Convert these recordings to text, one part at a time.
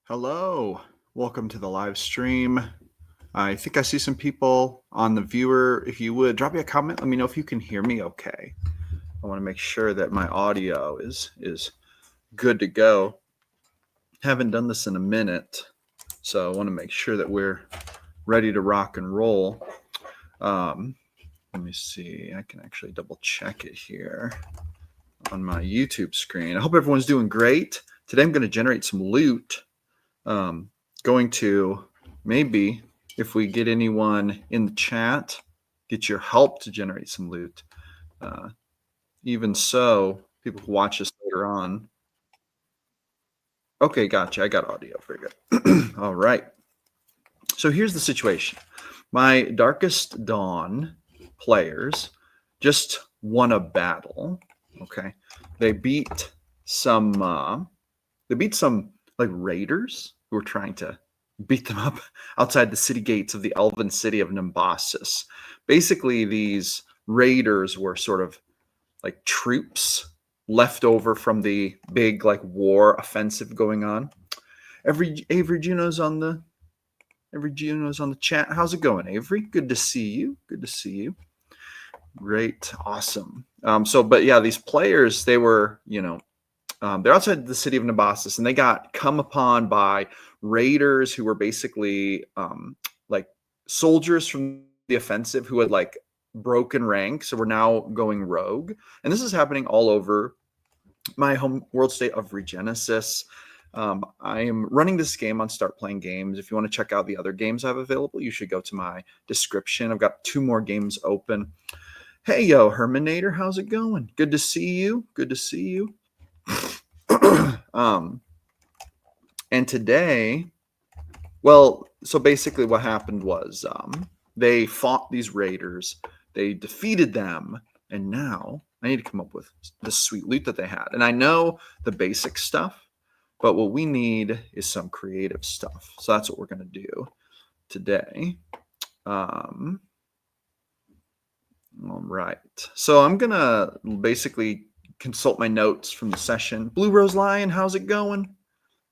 Hello, welcome to the live stream. I think I see some people on the viewer. If you would drop me a comment, let me know if you can hear me okay. I want to make sure that my audio is good to go. Haven't done this in a minute, so I want to make sure that we're ready to rock and roll. Let me see, I can actually double check it here on my YouTube screen. I hope everyone's doing great. Today I'm going to generate some loot. Going to maybe, if we get anyone in the chat, get your help to generate some loot. Even so, people who watch this later on. Okay, gotcha. I got audio. Very good. All right. So here's the situation. My Darkest Dawn players just won a battle. Okay. They beat some like raiders who were trying to beat them up outside the city gates of the elven city of Nimbasis. Basically, these raiders were sort of like troops left over from the big like war offensive going on. Avery Juno's on the chat. How's it going, Avery? Good to see you. Good to see you. Great, awesome. But yeah, these players, they were, they're outside the city of Nabasis, and they got come upon by raiders who were basically like soldiers from the offensive who had like broken ranks, so we're now going rogue. And this is happening all over my home world state of Regenesis. I am running this game on Start Playing Games. If you want to check out the other games I have available, you should go to my description. I've got 2 more games open. Hey, yo, Herminator, how's it going? Good to see you. Good to see you. And today, well, so basically what happened was they fought these raiders, they defeated them, and now I need to come up with the sweet loot that they had. And I know the basic stuff, but what we need is some creative stuff. So that's what we're going to do today. All right. So I'm going to basically consult my notes from the session. Blue Rose Lion, how's it going?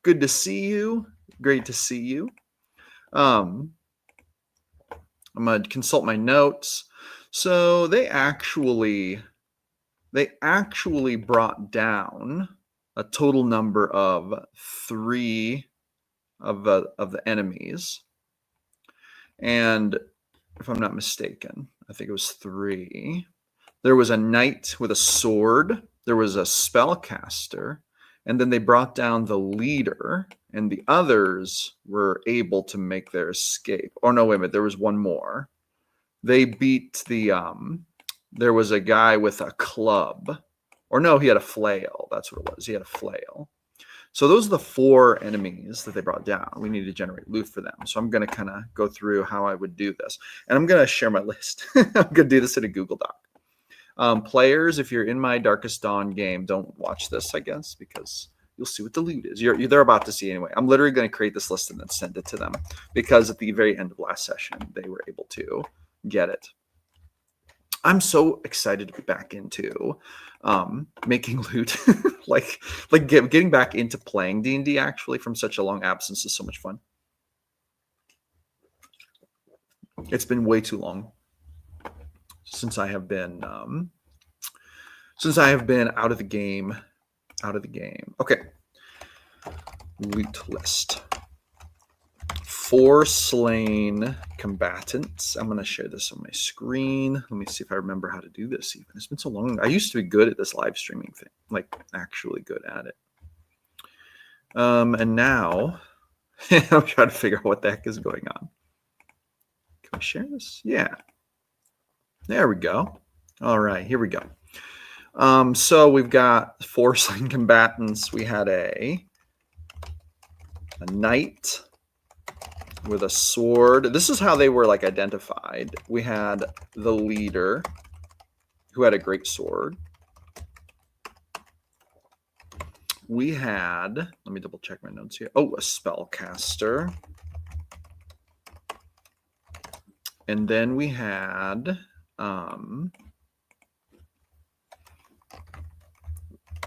Good to see you. Great to see you. I'm going to consult my notes. So they actually brought down a total number of 3 of the enemies. And if I'm not mistaken, I think it was 3. There was a knight with a sword. There was a spellcaster. And then they brought down the leader, and the others were able to make their escape. Oh, no, wait a minute. There was one more. They beat there was a guy with a club. Or no, he had a flail. That's what it was. He had a flail. So those are the 4 enemies that they brought down. We need to generate loot for them. So I'm going to kind of go through how I would do this. And I'm going to share my list. I'm going to do this in a Google Doc. Players, if you're in my Darkest Dawn game, don't watch this, I guess, because you'll see what the loot is. They're about to see anyway. I'm literally going to create this list and then send it to them because at the very end of last session, they were able to get it. I'm so excited to be back into making loot, getting back into playing D&D actually from such a long absence is so much fun. It's been way too long since I have been out of the game. Okay, loot list. 4 slain combatants. I'm going to share this on my screen. Let me see if I remember how to do this even. It's been so long. I used to be good at this live streaming thing, like actually good at it. And now I'm trying to figure out what the heck is going on. Can I share this? Yeah. There we go. All right, here we go. So we've got 4 slain combatants. We had a knight with a sword. This is how they were like identified. We had the leader who had a great sword. We had, let me double check my notes here. Oh, a spellcaster. And then we had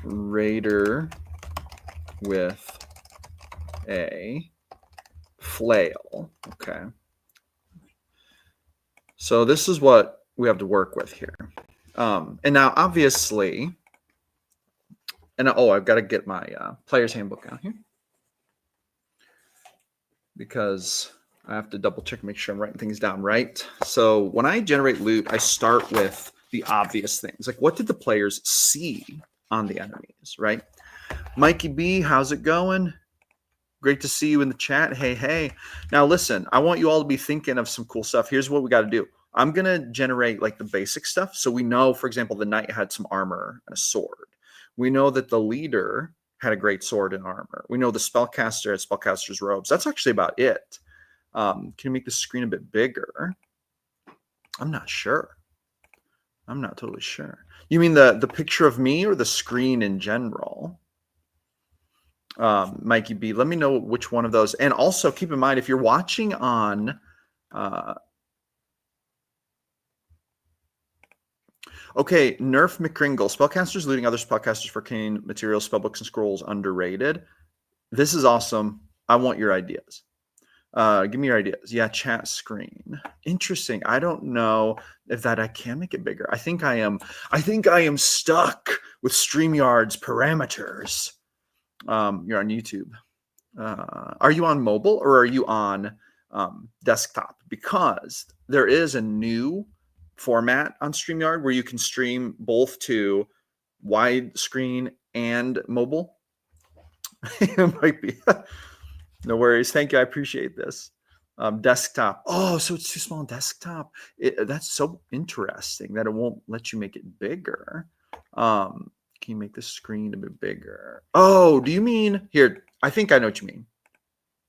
raider with a flail. Okay. So this is what we have to work with here. And now obviously, and I've got to get my player's handbook out here because I have to double check and make sure I'm writing things down right. So when I generate loot, I start with the obvious things. Like, what did the players see on the enemies, right? Mikey B, how's it going? Great to see you in the chat. Hey. Now listen, I want you all to be thinking of some cool stuff. Here's what we got to do. I'm going to generate like the basic stuff. So we know, for example, the knight had some armor and a sword. We know that the leader had a great sword and armor. We know the spellcaster had spellcaster's robes. That's actually about it. Can you make the screen a bit bigger? I'm not sure. I'm not totally sure. You mean the picture of me or the screen in general? Mikey B, let me know which one of those. And also keep in mind, if you're watching on okay, Nerf McCringle, spellcasters looting other spellcasters for arcane materials, spellbooks, and scrolls underrated. This is awesome. I want your ideas. Give me your ideas. Yeah, chat screen. Interesting. I don't know if that I can make it bigger. I think I am stuck with StreamYard's parameters. You're on YouTube. Are you on mobile or are you on desktop? Because there is a new format on StreamYard where you can stream both to widescreen and mobile. It might be. No worries. Thank you. I appreciate this. Desktop. Oh, so it's too small on desktop. That's so interesting that it won't let you make it bigger. Can you make the screen a bit bigger? Oh, do you mean here? I think I know what you mean.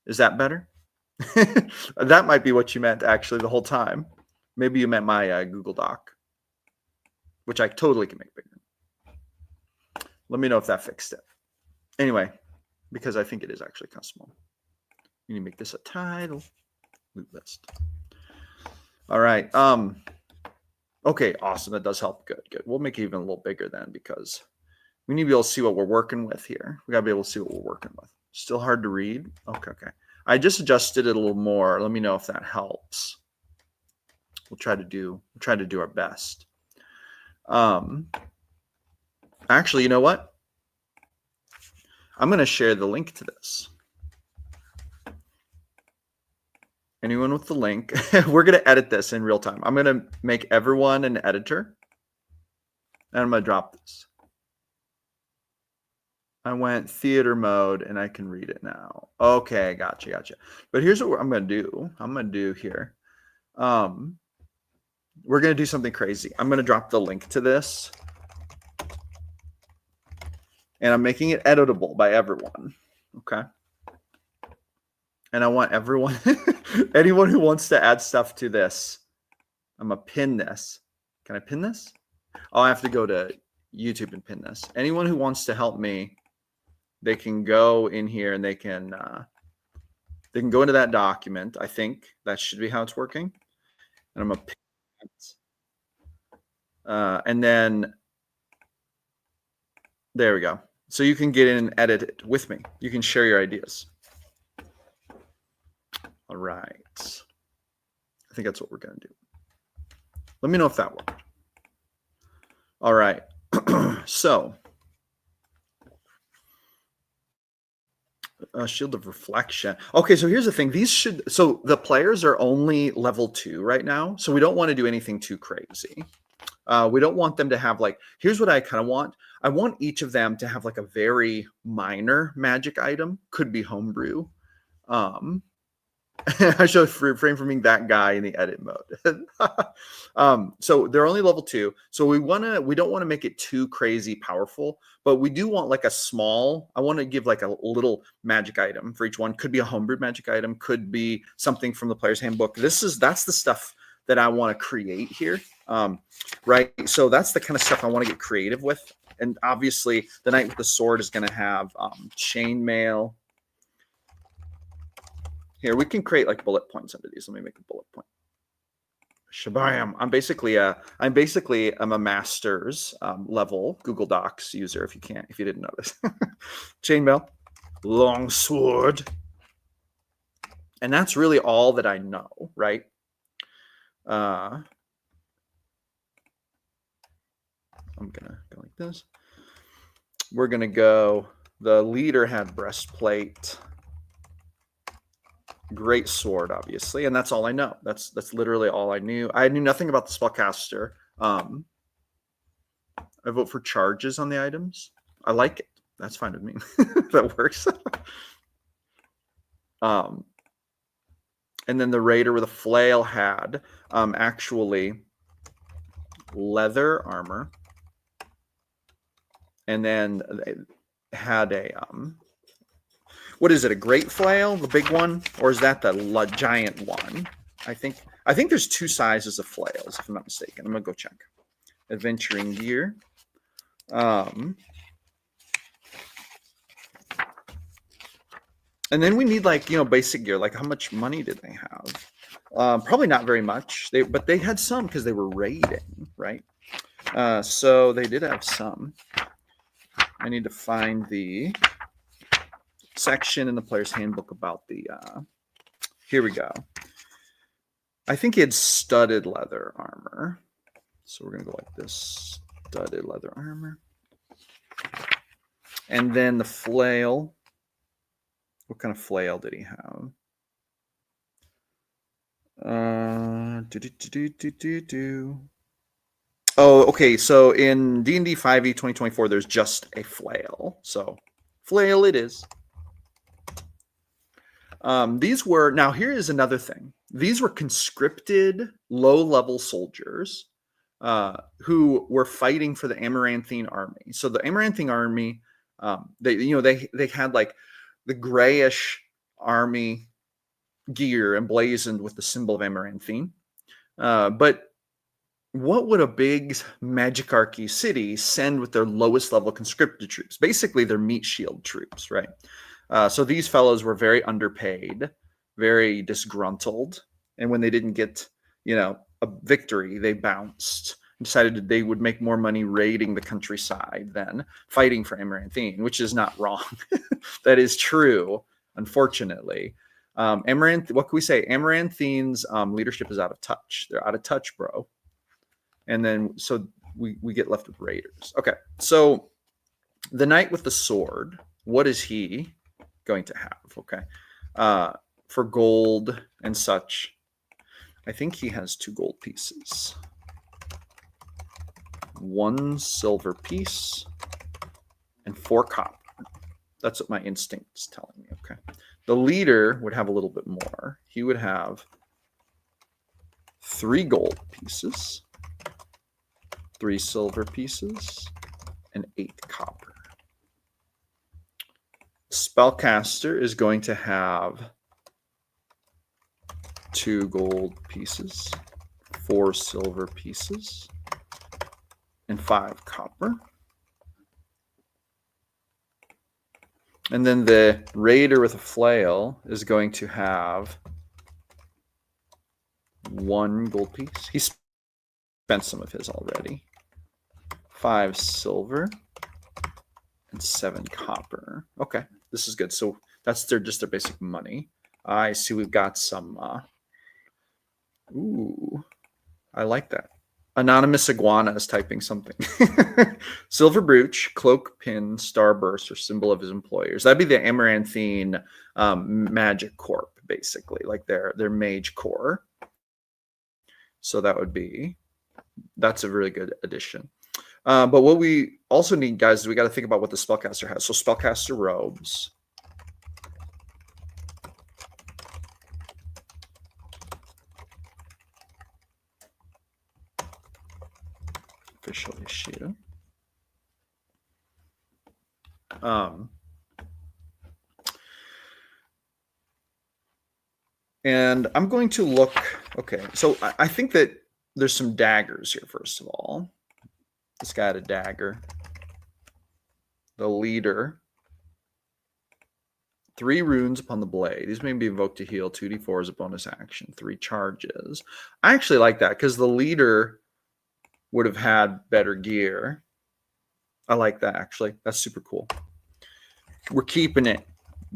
Is that better? That might be what you meant actually the whole time. Maybe you meant my Google Doc, which I totally can make bigger. Let me know if that fixed it. Anyway, because I think it is actually kind of small. You need to make this a title. Loot list. All right. Okay, awesome. That does help. Good. We'll make it even a little bigger then because we need to be able to see what we're working with here. We got to be able to see what we're working with. Still hard to read? Okay. I just adjusted it a little more. Let me know if that helps. We'll try to do our best. Actually, you know what? I'm going to share the link to this. Anyone with the link? We're going to edit this in real time. I'm going to make everyone an editor. And I'm going to drop this. I went theater mode and I can read it now. Okay, gotcha. But here's what I'm going to do. I'm going to do here. We're going to do something crazy. I'm going to drop the link to this. And I'm making it editable by everyone. Okay. And I want everyone, anyone who wants to add stuff to this, I'm going to pin this. Can I pin this? Oh, I have to go to YouTube and pin this. Anyone who wants to help me, they can go in here and they can go into that document. I think that should be how it's working. And I'm going to pin it. And then there we go. So you can get in and edit it with me. You can share your ideas. All right. I think that's what we're going to do. Let me know if that worked. All right. So, Shield of Reflection. Okay, so here's the thing. So the players are only level 2 right now. So we don't want to do anything too crazy. We don't want them to have here's what I kind of want. I want each of them to have a very minor magic item. Could be homebrew. I should refrain from being that guy in the edit mode. So they're only level 2. So we don't want to make it too crazy powerful, but we do want I want to give a little magic item for each one. Could be a homebrewed magic item, could be something from the player's handbook. That's the stuff that I want to create here. Right. So that's the kind of stuff I want to get creative with. And obviously the knight with the sword is going to have chainmail. Here, we can create bullet points under these. Let me make a bullet point. Shabam. I'm basically a master's level Google Docs user. If you didn't notice, chainmail, long sword. And that's really all that I know, right? I'm gonna go like this. We're gonna go, the leader had breastplate, great sword, obviously, and that's all I know. That's literally all I knew. I knew nothing about the spellcaster. I vote for charges on the items. I like it. That's fine with me. That works. And then the raider with a flail had actually leather armor, and then it had a what is it, a great flail, the big one, or is that the giant one? I think there's two sizes of flails, if I'm not mistaken. I'm gonna go check. Adventuring gear. And then we need, like, basic gear. Like, how much money did they have? Probably not very much. But they had some because they were raiding, right? So they did have some. I need to find the section in the player's handbook about the. Here we go. I think he had studded leather armor. So we're gonna go like this: studded leather armor. And then the flail. What kind of flail did he have? Oh, okay. So in D&D 5e 2024, there's just a flail. So flail it is. These were, now here is another thing. These were conscripted low-level soldiers who were fighting for the Amaranthine army. So the Amaranthine army, they had like the grayish army gear emblazoned with the symbol of Amaranthine. But what would a big Magikarchy city send with their lowest level conscripted troops? Basically, their meat shield troops, right? So these fellows were very underpaid, very disgruntled. And when they didn't get, a victory, they bounced and decided that they would make more money raiding the countryside than fighting for Amaranthine, which is not wrong. That is true, unfortunately. What can we say? Amaranthine's leadership is out of touch. They're out of touch, bro. And then, so we get left with raiders. Okay, so the knight with the sword, what is he going to have? Okay, for gold and such, I think he has 2 gold pieces. 1 silver piece and 4 copper. That's what my instinct is telling me. Okay. The leader would have a little bit more. He would have 3 gold pieces, 3 silver pieces, and 8 copper. Spellcaster is going to have 2 gold pieces, 4 silver pieces, and 5 copper. And then the raider with a flail is going to have 1 gold piece. He spent some of his already. 5 silver and 7 copper. Okay, this is good. So that's just their basic money. I see we've got some. Ooh, I like that. Anonymous Iguana is typing something. Silver brooch, cloak, pin, starburst, or symbol of his employers. That'd be the Amaranthine Magic Corp, basically, like their mage corps. So that's a really good addition. But what we also need, guys, is we got to think about what the spellcaster has. So spellcaster robes. Official issue. And I'm going to look. Okay, so I think that there's some daggers here. First of all, this guy had a dagger. The leader. 3 runes upon the blade. These may be invoked to heal. 2d4 as a bonus action. 3 charges. I actually like that because the leader would have had better gear. I like that, actually. That's super cool. We're keeping it.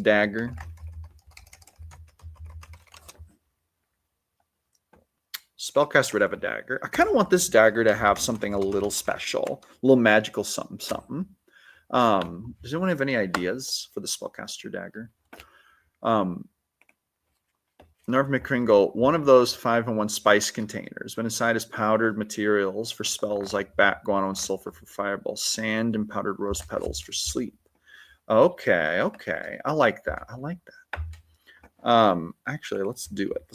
Dagger. spellcaster would have a dagger. I kind of want this dagger to have something a little special, a little magical something, something. Does anyone have any ideas for the spellcaster dagger? Narv McCringle, one of those 5-in-1 spice containers. When inside is powdered materials for spells like bat, guano, and sulfur for fireball, sand, and powdered rose petals for sleep. Okay. I like that. Actually, let's do it.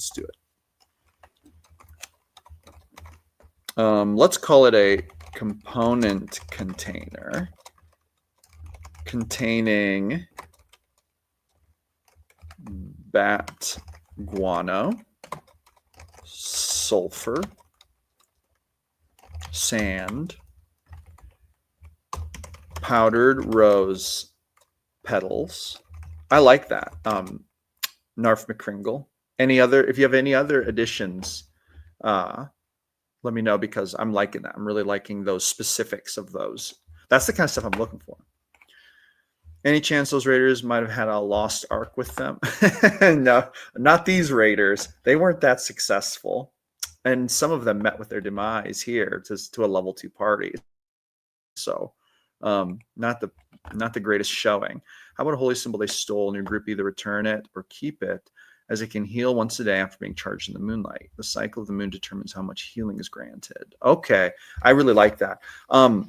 Let's call it a component container containing bat, guano, sulfur, sand, powdered rose petals. I like that. Narf McCringle. If you have any other additions, let me know, because I'm liking that. I'm really liking those specifics of those. That's the kind of stuff I'm looking for. Any chance those raiders might have had a lost ark with them? No, not these raiders. They weren't that successful. And some of them met with their demise here to a level 2 party. So not the greatest showing. How about a holy symbol they stole, and your group either return it or keep it, as it can heal once a day after being charged in the moonlight. The cycle of the moon determines how much healing is granted. Okay, I really like that.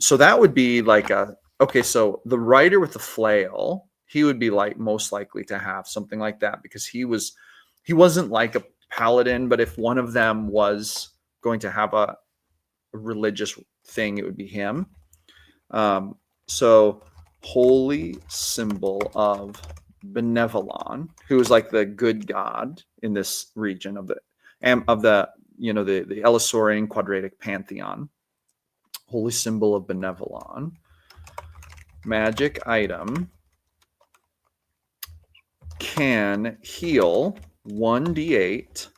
So that would be like okay, so the rider with the flail, he would be like most likely to have something like that, because he wasn't like a paladin, but if one of them was going to have a religious thing, it would be him. So holy symbol of Benevolon, who is like the good god in this region of the Elisaurian quadratic pantheon. Holy symbol of Benevolon. Magic item can heal 1d8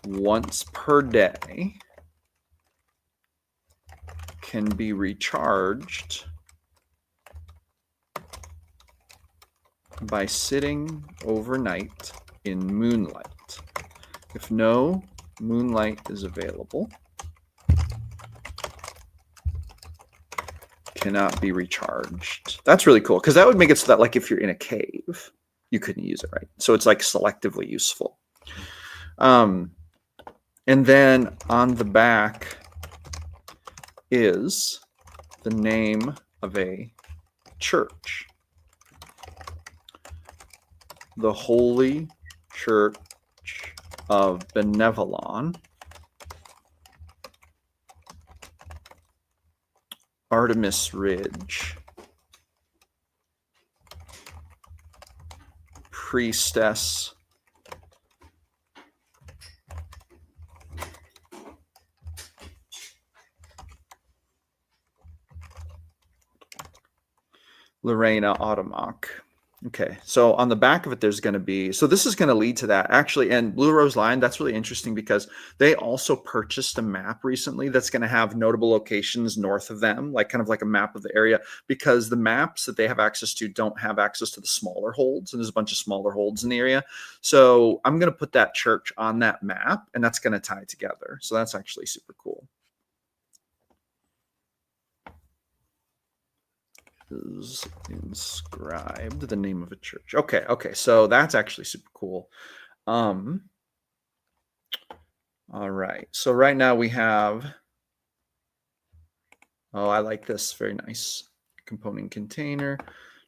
once per day. Can be recharged by sitting overnight in moonlight. If no moonlight is available, cannot be recharged. That's really cool, because that would make it so that, like, if you're in a cave, you couldn't use it, right? So it's like selectively useful. And then on the back is the name of a church. The Holy Church of Benevolon, Artemis Ridge, Priestess Lorena Automach. Okay, so on the back of it, there's going to be, so this is going to lead to that actually. And Blue Rose Line, that's really interesting, because they also purchased a map recently that's going to have notable locations north of them, like kind of like a map of the area, because the maps that they have access to don't have access to the smaller holds, and there's a bunch of smaller holds in the area. So I'm going to put that church on that map, and that's going to tie together. So that's actually super cool. Is inscribed the name of a church. Okay, so that's actually super cool. All right, so right now we have, I like this, very nice component container,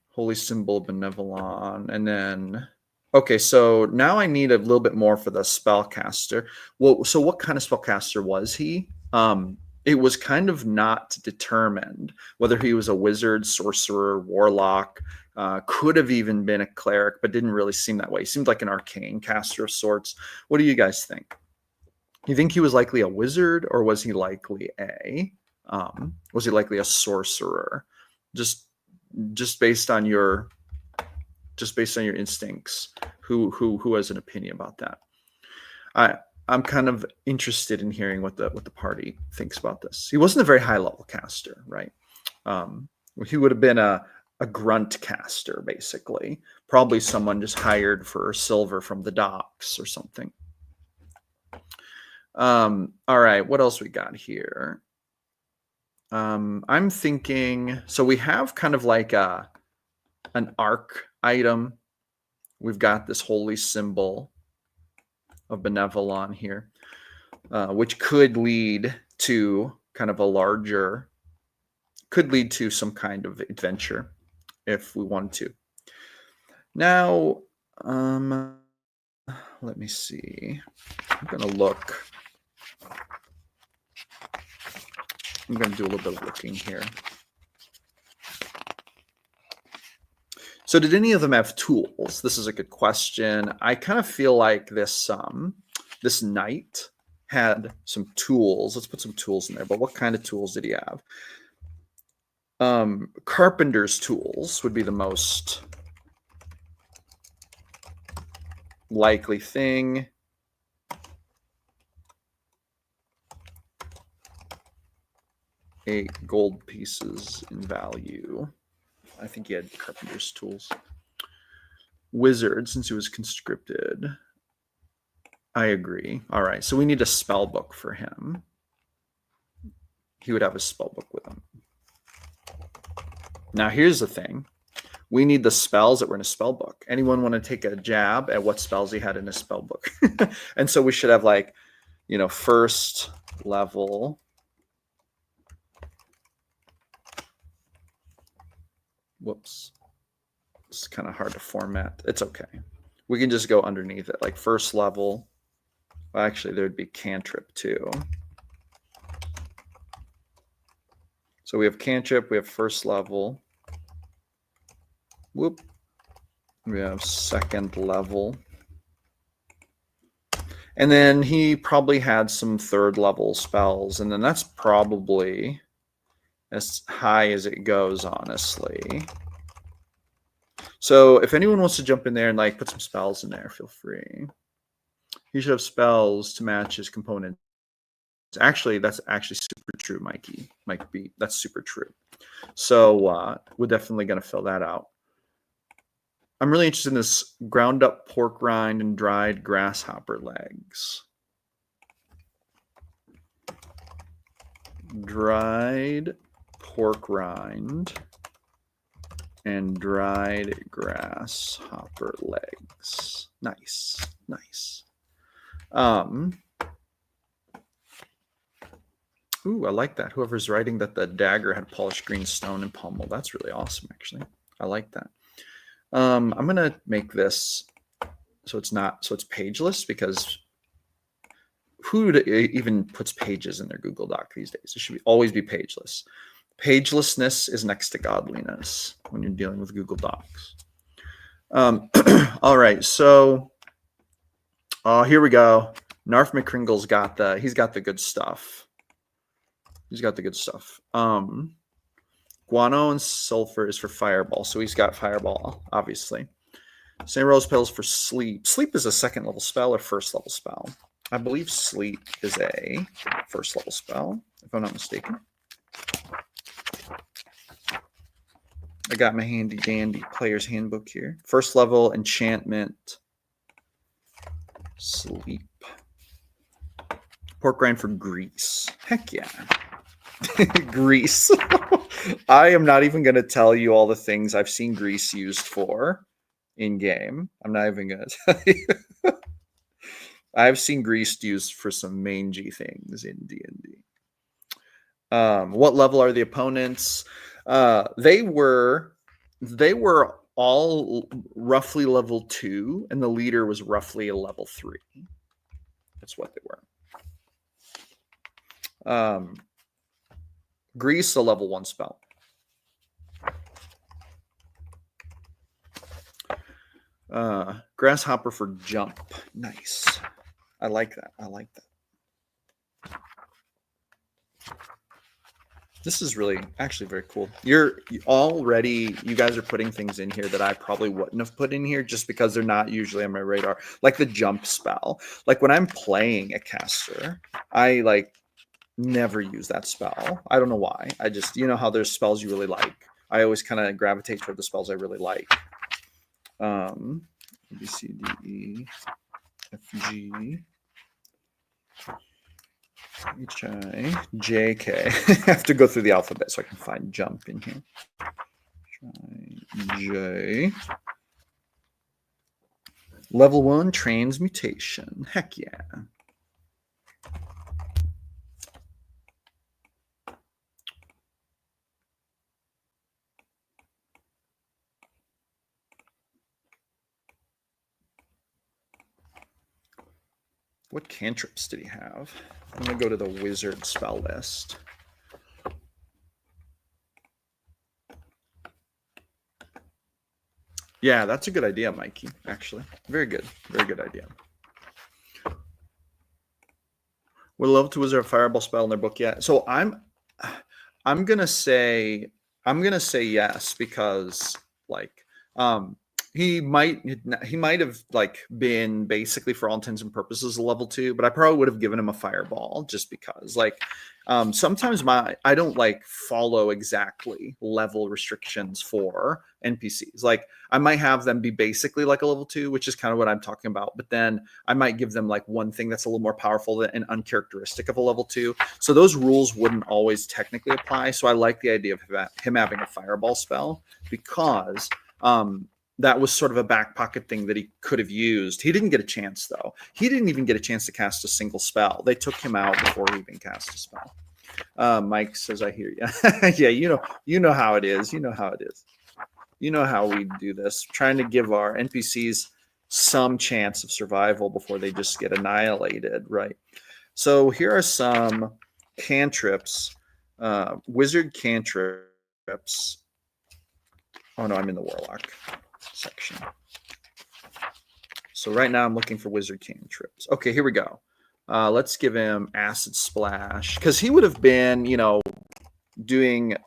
holy symbol Benevolon, and then okay, so now I need a little bit more for the spellcaster. Well, so what kind of spellcaster was he? It was kind of not determined whether he was a wizard, sorcerer, warlock, could have even been a cleric, but didn't really seem that way. He seemed like an arcane caster of sorts. What do you guys think? You think he was likely a wizard, or was he likely a sorcerer? Just based on your instincts, who has an opinion about that? I'm kind of interested in hearing what the party thinks about this. He wasn't a very high level caster, right? He would have been a grunt caster, basically. Probably someone just hired for silver from the docks or something. All right, what else we got here? I'm thinking, so we have kind of like an arc item. We've got this holy symbol of Benevolon here, which could lead to kind of a larger, could lead to some kind of adventure if we wanted to. Now, let me see. I'm going to look. I'm going to do a little bit of looking here. So did any of them have tools? This is a good question. I kind of feel like this knight had some tools. Let's put some tools in there. But what kind of tools did he have? Carpenter's tools would be the most likely thing. $8 gold pieces in value. I think he had carpenter's tools. Wizard, since he was conscripted. I agree. All right, so we need a spell book for him. He would have a spell book with him. Now, here's the thing. We need the spells that were in a spell book. Anyone want to take a jab at what spells he had in his spell book? And so we should have like, first level. Whoops. It's kind of hard to format. It's okay. We can just go underneath it, like first level. Well, actually, there'd be cantrip too. So we have cantrip, we have first level. Whoop. We have second level. And then he probably had some third level spells. And then that's probably as high as it goes, honestly. So if anyone wants to jump in there and like put some spells in there, feel free. He should have spells to match his components. Actually, that's actually super true, Mikey. Mike B. That's super true. So we're definitely going to fill that out. I'm really interested in this ground up pork rind and dried grasshopper legs. Dried pork rind and dried grasshopper legs. Nice, nice. Ooh, I like that. Whoever's writing that the dagger had polished green stone and pommel. That's really awesome, actually. I like that. I'm gonna make this so it's pageless, because who even puts pages in their Google Doc these days? It should always be pageless. Pagelessness is next to godliness when you're dealing with Google Docs. All right, so here we go. Narf McCringle's got he's got the good stuff. He's got the good stuff. Guano and sulfur is for fireball, so he's got fireball, obviously. St. Rose pills for sleep. Sleep is a second level spell or first level spell. I believe sleep is a first level spell, if I'm not mistaken. I got my handy dandy player's handbook here. First level enchantment. Sleep. Pork rind for grease. Heck yeah. Grease. I am not even going to tell you all the things I've seen grease used for in game. I'm not even going to tell you. I've seen grease used for some mangy things in D&D. What level are the opponents? They were all roughly level 2, and the leader was roughly a level 3. That's what they were. Grease, a level 1 spell. Grasshopper for jump. Nice. I like that. I like that. This is really actually very cool. You guys are putting things in here that I probably wouldn't have put in here just because they're not usually on my radar. Like the jump spell. Like when I'm playing a caster, I never use that spell. I don't know why. I just, how there's spells you really like. I always kind of gravitate toward the spells I really like. A, B, C, D, E, F, G. H-I-J-K. I have to go through the alphabet so I can find jump in here. H-I-J. Level 1 transmutation. Heck yeah. What cantrips did he have? I'm going to go to the wizard spell list. Yeah, that's a good idea, Mikey, actually. Very good. Very good idea. Would love to wizard a fireball spell in their book yet. So I'm gonna say yes, because like he might have like been basically for all intents and purposes a level 2, but I probably would have given him a fireball just because like sometimes I don't like follow exactly level restrictions for NPCs. Like I might have them be basically like a level 2, which is kind of what I'm talking about, but then I might give them like one thing that's a little more powerful and uncharacteristic of a level 2. So those rules wouldn't always technically apply. So I like the idea of him having a fireball spell because that was sort of a back pocket thing that he could have used. He didn't get a chance, though. He didn't even get a chance to cast a single spell. They took him out before he even cast a spell. Mike says, I hear you. Yeah, you know how it is. You know how it is. You know how we do this, trying to give our NPCs some chance of survival before they just get annihilated, right? So here are some cantrips, wizard cantrips. Oh, no, I'm in the warlock section. So right now I'm looking for wizard cantrips. Okay, here we go. Let's give him acid splash because he would have been, doing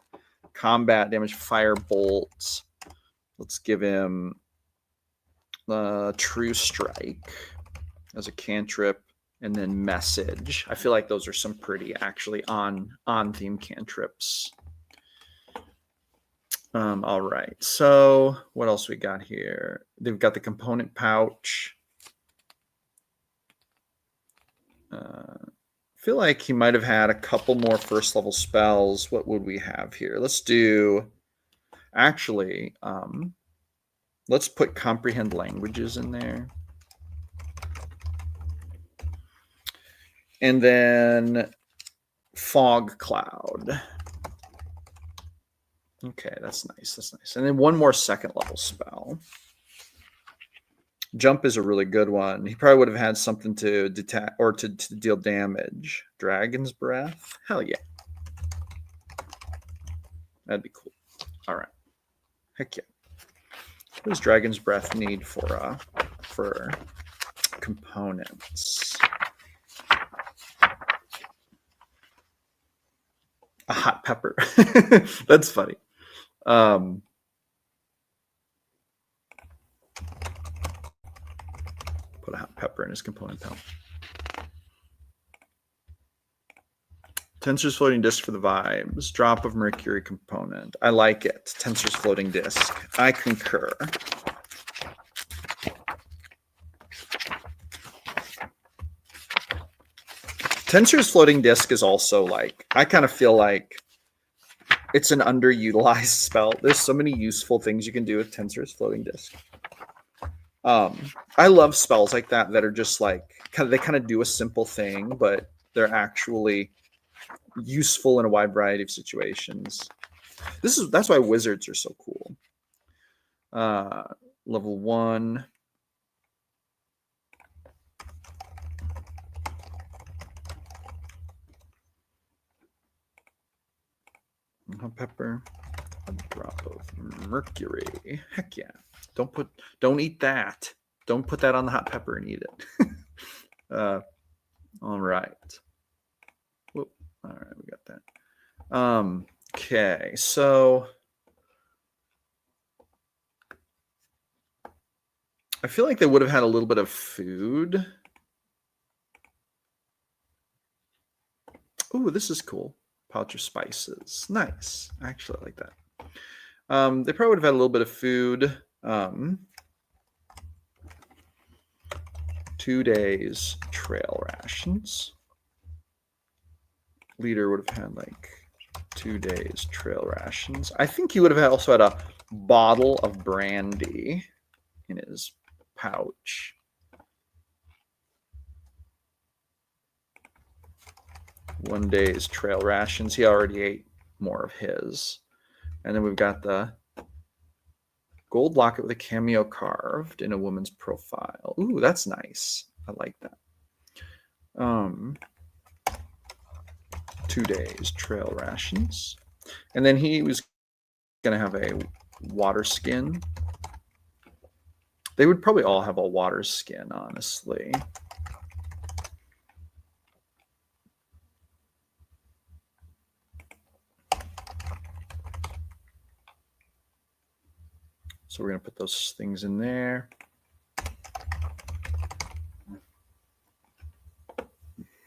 combat damage, fire bolts. Let's give him true strike as a cantrip, and then message. I feel like those are some pretty actually on theme cantrips. All right, so what else we got here? They've got the component pouch. I feel like he might have had a couple more first level spells. What would we have here? Let's do, actually, let's put comprehend languages in there. And then fog cloud. Okay, that's nice. That's nice. And then one more second level spell. Jump is a really good one. He probably would have had something to detach or to deal damage. Dragon's breath. Hell yeah. That'd be cool. All right. Heck yeah. What does Dragon's breath need for components? A hot pepper. That's funny. Put a hot pepper in his component pouch. Tensor's floating disk for the vibes. Drop of mercury component. I like it. Tensor's floating disk. I concur. Tensor's floating disk is also like, I kind of feel like it's an underutilized spell. There's so many useful things you can do with Tensor's floating disk. I love spells like that are just like, they kind of do a simple thing, but they're actually useful in a wide variety of situations. That's why wizards are so cool. Level 1. Hot pepper. A drop of mercury. Heck yeah. Don't eat that. Don't put that on the hot pepper and eat it. All right. Whoop. All right, we got that. Okay, so I feel like they would have had a little bit of food. Ooh, this is cool. Pouch of spices. Nice. Actually, I like that. They probably would have had a little bit of food. 2 days trail rations. leader would have had like 2 days trail rations. I think he would have also had a bottle of brandy in his pouch. One day's trail rations. He already ate more of his. And then we've got the gold locket with a cameo carved in a woman's profile. Ooh, that's nice. I like that. 2 days trail rations. And then he was going to have a water skin. They would probably all have a water skin, honestly. So we're going to put those things in there.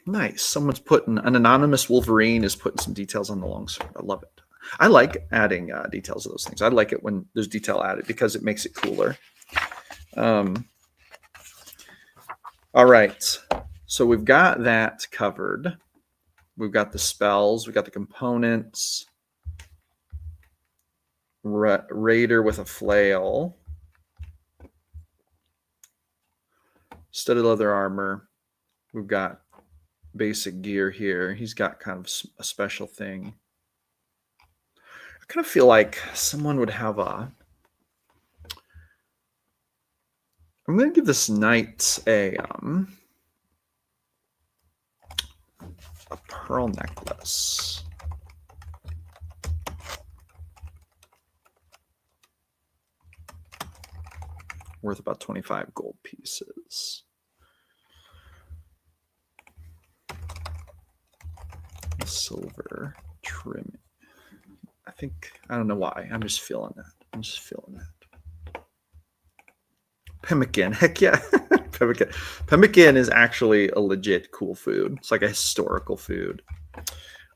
Nice. Someone's putting, an anonymous Wolverine is putting some details on the longsword. I love it. I like adding details of those things. I like it when there's detail added because it makes it cooler. All right. So we've got that covered. We've got the spells. We've got the components. Raider with a flail. Studded leather armor. We've got basic gear here. He's got kind of a special thing. I kind of feel like someone would have a... I'm going to give this knight a pearl necklace. Worth about 25 gold pieces. Silver trim. I don't know why. I'm just feeling that. Pemmican. Heck yeah. Pemmican. Pemmican is actually a legit cool food. It's like a historical food.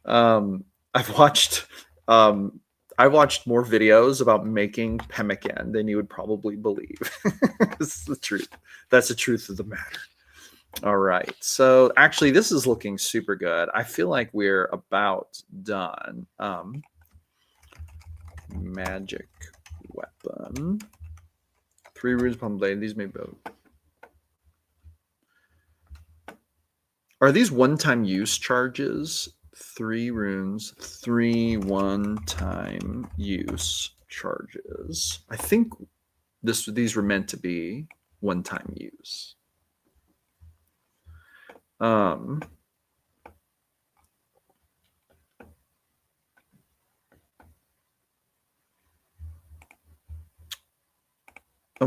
I've watched more videos about making pemmican than you would probably believe. This is the truth. That's the truth of the matter. All right. So actually, this is looking super good. I feel like we're about done. Magic weapon. 3 runes upon blade. These may both. Are these one-time use charges? 3 runes, 3 one-time use charges. I think these were meant to be one-time use. I'm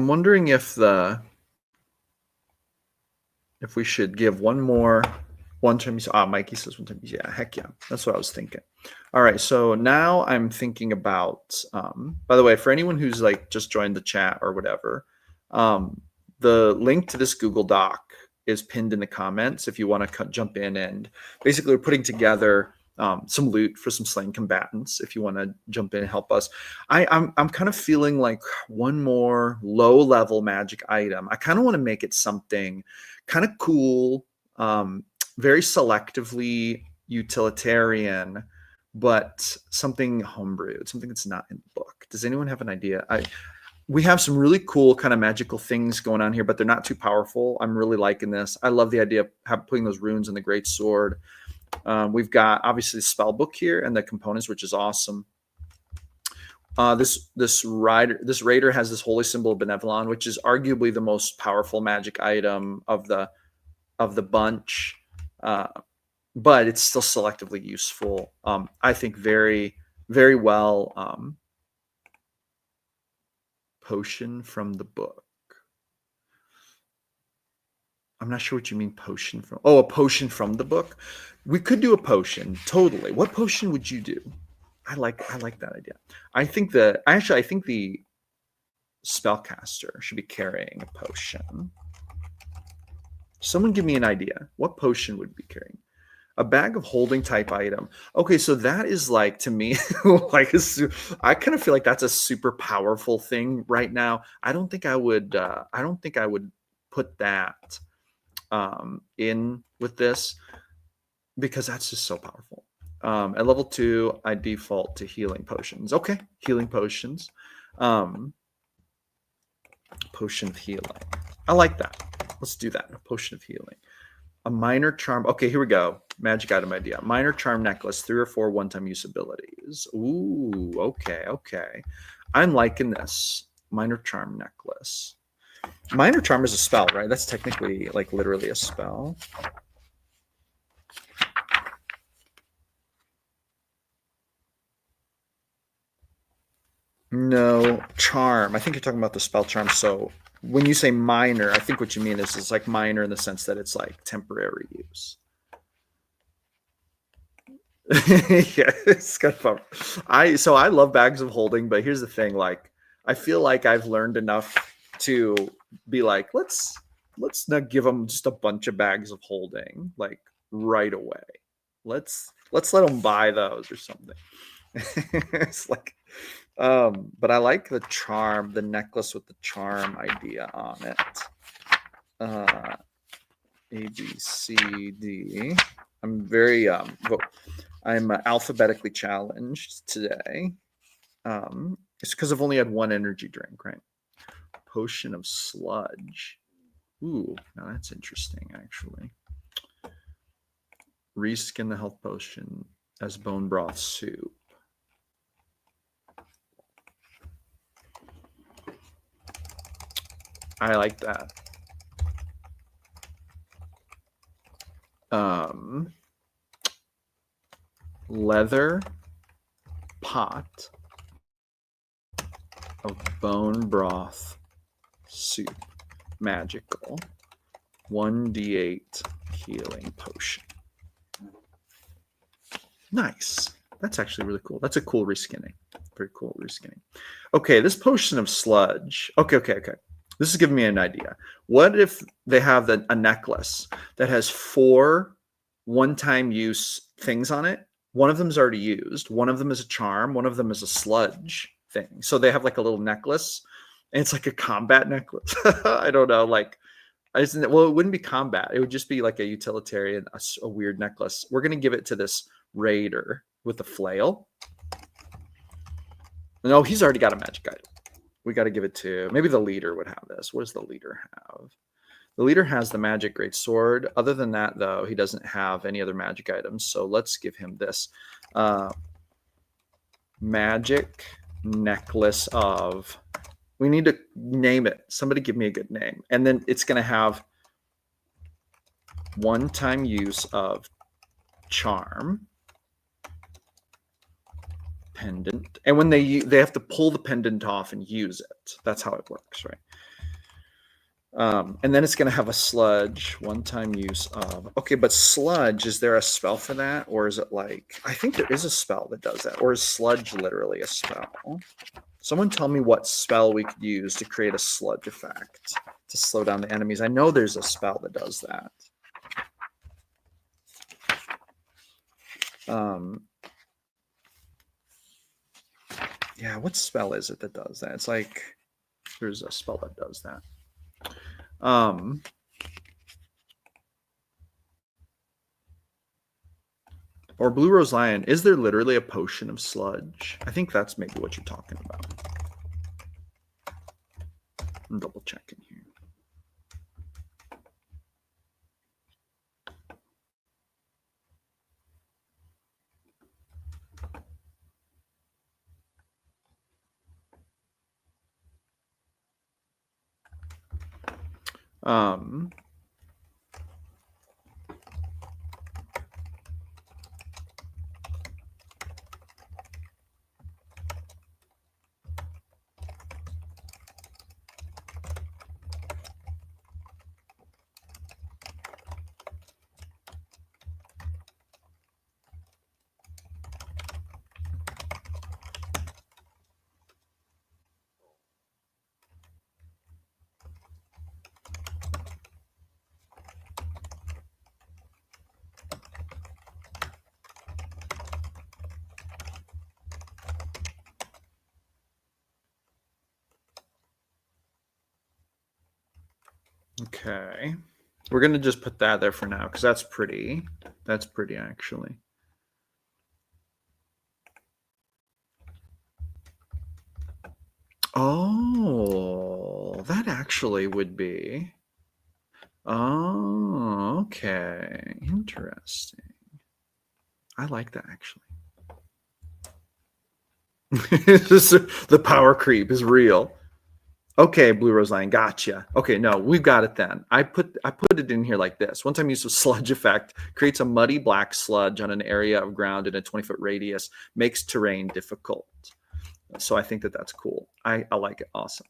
wondering if we should give one more one-time use. Mikey says one-time use. Yeah, heck yeah. That's what I was thinking. All right, so now I'm thinking about, by the way, for anyone who's like just joined the chat or whatever, the link to this Google Doc is pinned in the comments if you want to jump in, and basically we're putting together some loot for some slain combatants if you want to jump in and help us. I'm kind of feeling like one more low-level magic item. I kind of want to make it something kind of cool, very selectively utilitarian, but something homebrewed, something that's not in the book. Does anyone have an idea? We have some really cool kind of magical things going on here, but they're not too powerful. I'm really liking this. I love the idea of putting those runes in the great sword. We've got obviously the spell book here and the components, which is awesome. This raider has this holy symbol of Benevolon, which is arguably the most powerful magic item of the bunch, but it's still selectively useful. I think very, very well. Potion from the book. I'm not sure what you mean potion from. Oh, a potion from the book. We could do a potion. Totally. What potion would you do? I like that idea. I think the spellcaster should be carrying a potion. Someone give me an idea. What potion would be carrying? A bag of holding type item. Okay, so that is like, to me, like I kind of feel like that's a super powerful thing right now. I don't think I would put that in with this, because that's just so powerful. At level 2, I default to healing potions. Okay, healing potions. Potion of healing. I like that. Let's do that. A potion of healing. A minor charm. Okay, here we go. Magic item idea. Minor charm necklace, 3 or 4 one-time use abilities. Ooh, okay, okay. I'm liking this. Minor charm necklace. Minor charm is a spell, right? That's technically like literally a spell. No, charm. I think you're talking about the spell charm. So when you say minor, I think what you mean is it's like minor in the sense that it's like temporary use. Yeah, it's kind of fun. I love bags of holding, but here's the thing, like I feel like I've learned enough to be like, let's not give them just a bunch of bags of holding like right away. Let's let them buy those or something. It's like but I like the charm, the necklace with the charm idea on it. A, B, C, D. I'm alphabetically challenged today. It's because I've only had one energy drink, right? Potion of sludge. Ooh, now that's interesting, actually. Reskin the health potion as bone broth soup. I like that. Leather pot of bone broth soup. Magical. 1d8 healing potion. Nice. That's actually really cool. That's a cool reskinning. Very cool reskinning. Okay, this potion of sludge. Okay. This is giving me an idea. What if they have a necklace that has 4 one-time use things on it? One of them is already used. One of them is a charm. One of them is a sludge thing. So they have like a little necklace, and it's like a combat necklace. I don't know. Like, it wouldn't be combat. It would just be like a utilitarian, a weird necklace. We're going to give it to this raider with a flail. No, he's already got a magic item. We got to give it to, maybe the leader would have this. What does the leader have? The leader has the magic great sword. Other than that, though, he doesn't have any other magic items. So let's give him this magic necklace of, we need to name it. Somebody give me a good name. And then it's going to have one-time use of charm. Pendant, and when they have to pull the pendant off and use it. That's how it works, right? And then it's going to have a sludge, one-time use of. Okay, but sludge, is there a spell for that, or is it like, I think there is a spell that does that, or is sludge literally a spell? Someone tell me what spell we could use to create a sludge effect to slow down the enemies. I know there's a spell that does that. Yeah, what spell is it that does that? It's like there's a spell that does that. Or Blue Rose Lion, is there literally a potion of sludge? I think that's maybe what you're talking about. I'm double checking here. Okay. We're going to just put that there for now because that's pretty. That's pretty, actually. Oh, that actually would be. Oh, okay. Interesting. I like that actually. The power creep is real. Okay, Blue Rose Line, gotcha. Okay, no, we've got it then. I put it in here like this. One time use of sludge effect creates a muddy black sludge on an area of ground in a 20-foot radius, makes terrain difficult. So I think that that's cool. I like it. Awesome.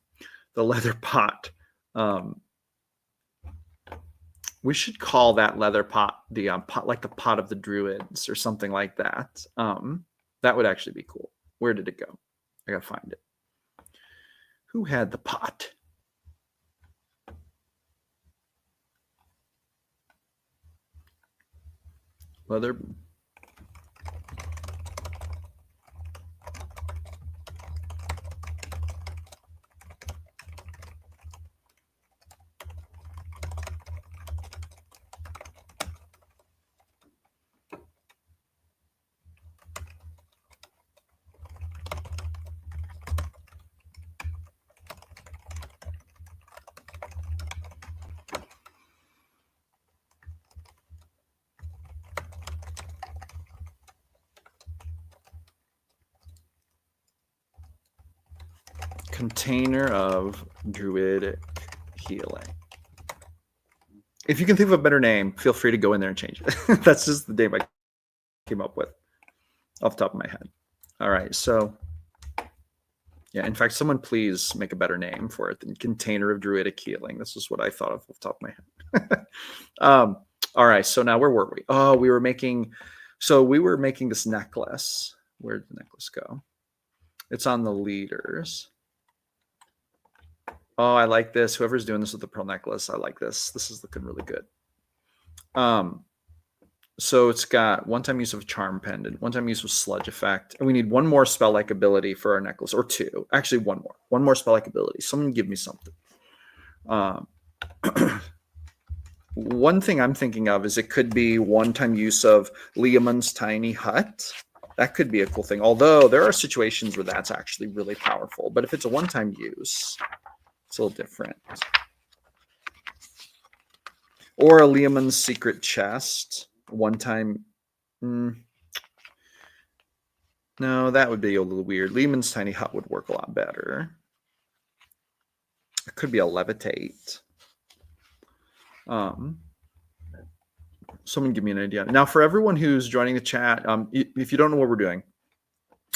The leather pot. We should call that leather pot the pot, like the pot of the druids or something like that. That would actually be cool. Where did it go? I gotta find it. Who had the pot? Leather. Container of druidic healing. If you can think of a better name, feel free to go in there and change it. That's just the name I came up with off the top of my head. All right, so yeah, in fact, someone please make a better name for it than Container of Druidic Healing. This is what I thought of off the top of my head. All right, so now where were we? Oh, we were making this necklace. Where did the necklace go? It's on the leaders. Oh, I like this. Whoever's doing this with the pearl necklace, I like this. This is looking really good. So it's got one-time use of charm pendant, one-time use of sludge effect, and we need one more spell-like ability for our necklace, or two. Actually, one more spell-like ability. Someone give me something. One thing I'm thinking of is it could be one-time use of Leomund's tiny hut. That could be a cool thing. Although there are situations where that's actually really powerful. But if it's a one-time use, it's a little different. Or a Leomund's secret chest. One-time. No, that would be a little weird. Leomund's tiny hut would work a lot better. It could be a levitate. Someone give me an idea. Now, for everyone who's joining the chat, if you don't know what we're doing,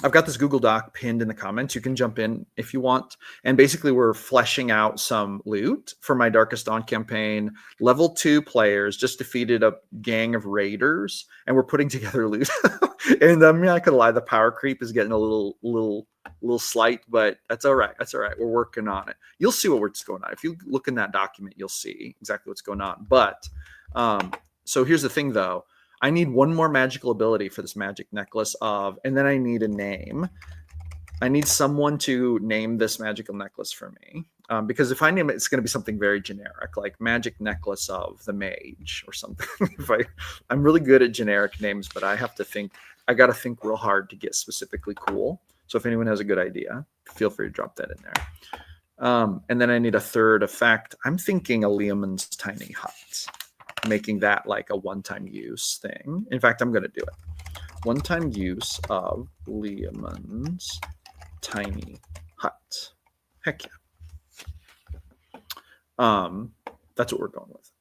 I've got this Google Doc pinned in the comments. You can jump in if you want. And basically, we're fleshing out some loot for my Darkest Dawn campaign. Level 2 players just defeated a gang of raiders, and we're putting together loot. And I'm not gonna lie, the power creep is getting a little slight, but that's all right. That's all right. We're working on it. You'll see what's going on. If you look in that document, you'll see exactly what's going on. But so here's the thing, though. I need one more magical ability for this magic necklace of, and then I need a name. I need someone to name this magical necklace for me. Because if I name it, it's going to be something very generic, like magic necklace of the mage or something. I'm really good at generic names, but I got to think real hard to get specifically cool. So if anyone has a good idea, feel free to drop that in there. And then I need a third effect. I'm thinking a Leomund's tiny hut, making that like a one-time use thing. In fact, I'm going to do it. One-time use of Leomund's tiny hut. Heck yeah. That's what we're going with.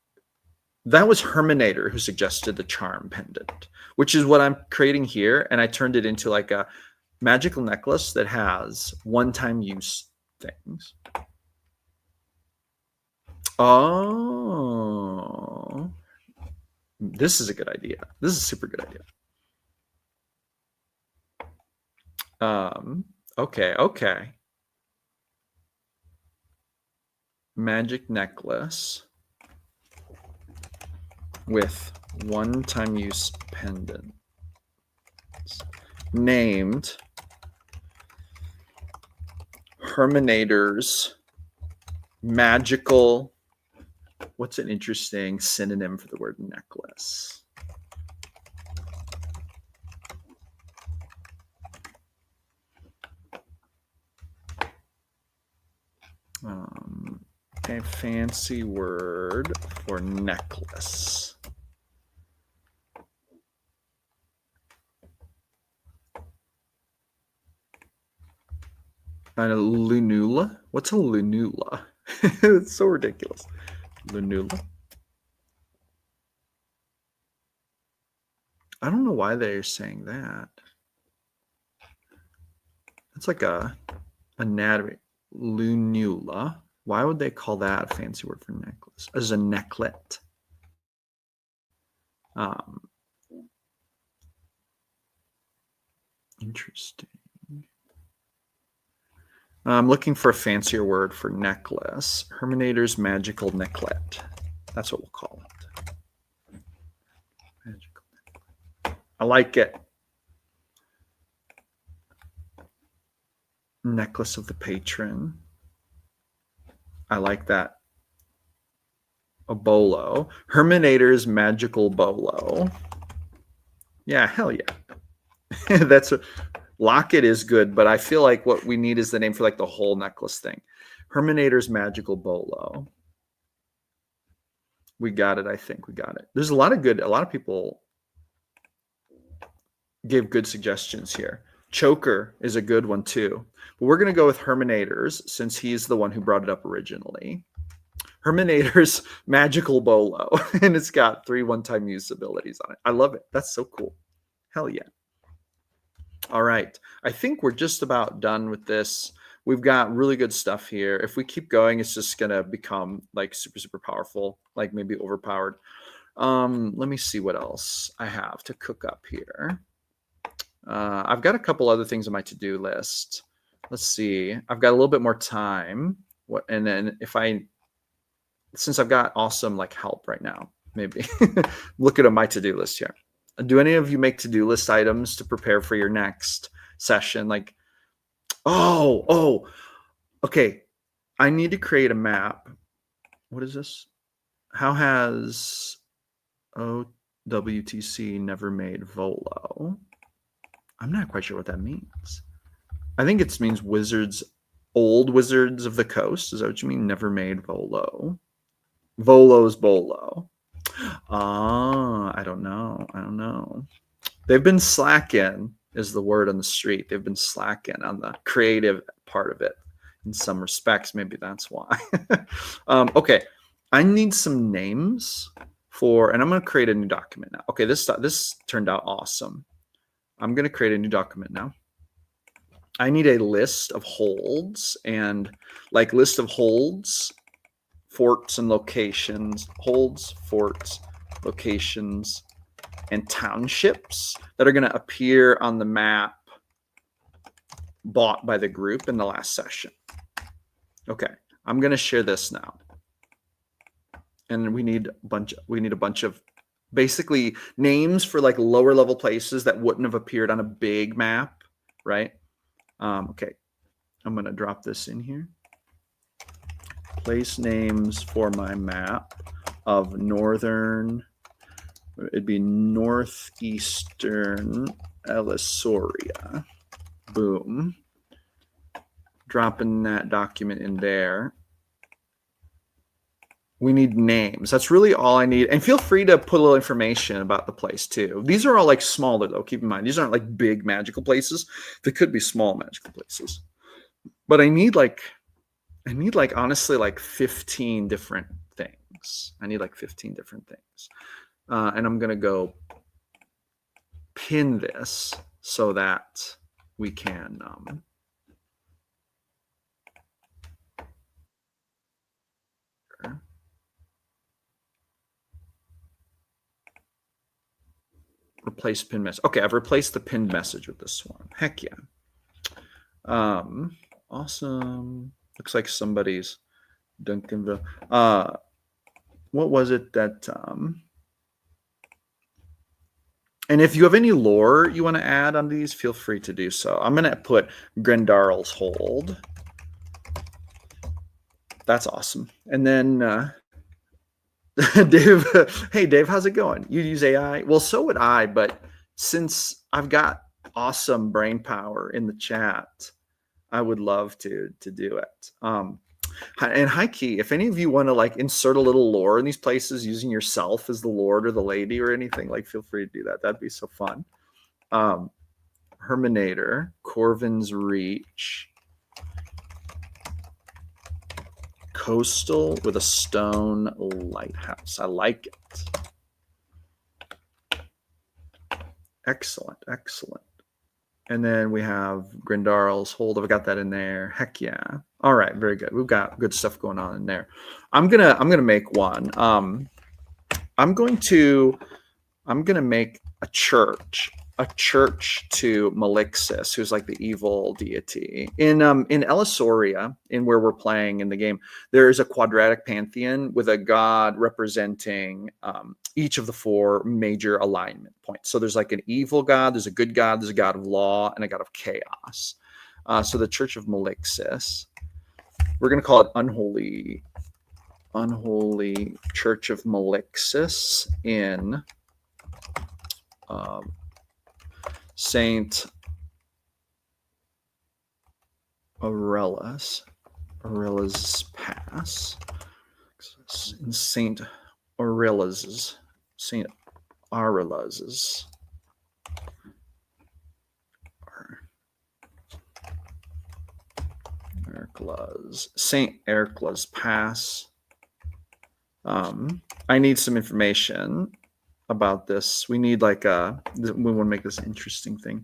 That was Herminator who suggested the charm pendant, which is what I'm creating here. And I turned it into like a magical necklace that has one-time use things. Oh, this is a good idea. This is a super good idea. Okay. Magic necklace with one-time use pendant named Herminator's magical. What's an interesting synonym for the word necklace? A fancy word for necklace. And a lunula. What's a lunula? It's so ridiculous. Lunula. I don't know why they're saying that. It's like a anatomy. Lunula. Why would they call that a fancy word for necklace? As a necklet. Interesting. I'm looking for a fancier word for necklace. Herminator's magical necklet. That's what we'll call it. Magical necklet. I like it. Necklace of the patron. I like that. A bolo. Herminator's magical bolo. Yeah, hell yeah. That's a locket is good, but I feel like what we need is the name for like the whole necklace thing. Herminator's magical bolo. We got it. I think we got it. There's a lot of people gave good suggestions here. Choker is a good one too. But we're going to go with Herminator's since he's the one who brought it up originally. Herminator's magical bolo. And it's got 3 one-time use abilities on it. I love it. That's so cool. Hell yeah. All right. I think we're just about done with this. We've got really good stuff here. If we keep going, it's just going to become like super, super powerful, like maybe overpowered. Let me see what else I have to cook up here. I've got a couple other things on my to-do list. Let's see. I've got a little bit more time. And then since I've got awesome like help right now, maybe look at my to-do list here. Do any of you make to-do list items to prepare for your next session? Like, okay. I need to create a map. What is this? How has OWTC never made Volo? I'm not quite sure what that means. I think it means old wizards of the coast. Is that what you mean? Never made Volo. Volo's Bolo. I don't know. They've been slacking is the word on the street. They've been slacking on the creative part of it in some respects. Maybe that's why. Okay. I need some names and I'm going to create a new document now. Okay. This turned out awesome. I'm going to create a new document now. I need a list of holds and like list of holds, forts and locations, holds, forts, locations, and townships that are going to appear on the map bought by the group in the last session. Okay, I'm going to share this now. And we need a bunch of basically names for like lower level places that wouldn't have appeared on a big map, right? Okay, I'm going to drop this in here. Place names for my map of it'd be northeastern Elisoria. Boom. Dropping that document in there. We need names. That's really all I need. And feel free to put a little information about the place too. These are all like smaller though. Keep in mind, these aren't like big magical places. They could be small magical places. But I need honestly like 15 different things. And I'm going to go pin this so that we can replace pin message. Okay, I've replaced the pinned message with this one. Heck yeah. Awesome. Looks like somebody's Duncanville. What was it that and if you have any lore you want to add on these, feel free to do so. I'm going to put Grendarl's hold. That's awesome. And then Dave, hey Dave, how's it going? You use AI? Well, so would I, but since I've got awesome brain power in the chat, I would love to do it. And high key, if any of you want to like insert a little lore in these places using yourself as the lord or the lady or anything, like feel free to do that. That'd be so fun. Herminator, Corvin's Reach, coastal with a stone lighthouse. I like it. Excellent, excellent. And then we have Grindarl's Hold. I've got that in there. Heck yeah. All right, very good. We've got good stuff going on in there. I'm gonna make one. I'm gonna make a church to Malixis, who's like the evil deity. In Elisoria, in where we're playing in the game, there is a quadratic pantheon with a god representing each of the 4 major alignment points. So there's like an evil god, there's a good god, there's a god of law, and a god of chaos. So the Church of Malixis, we're going to call it Unholy Church of Malixis in Saint Aurella's Pass. In Saint Aurella's Saint Erkla's Pass. I need some information about this. We need like we want to make this an interesting thing.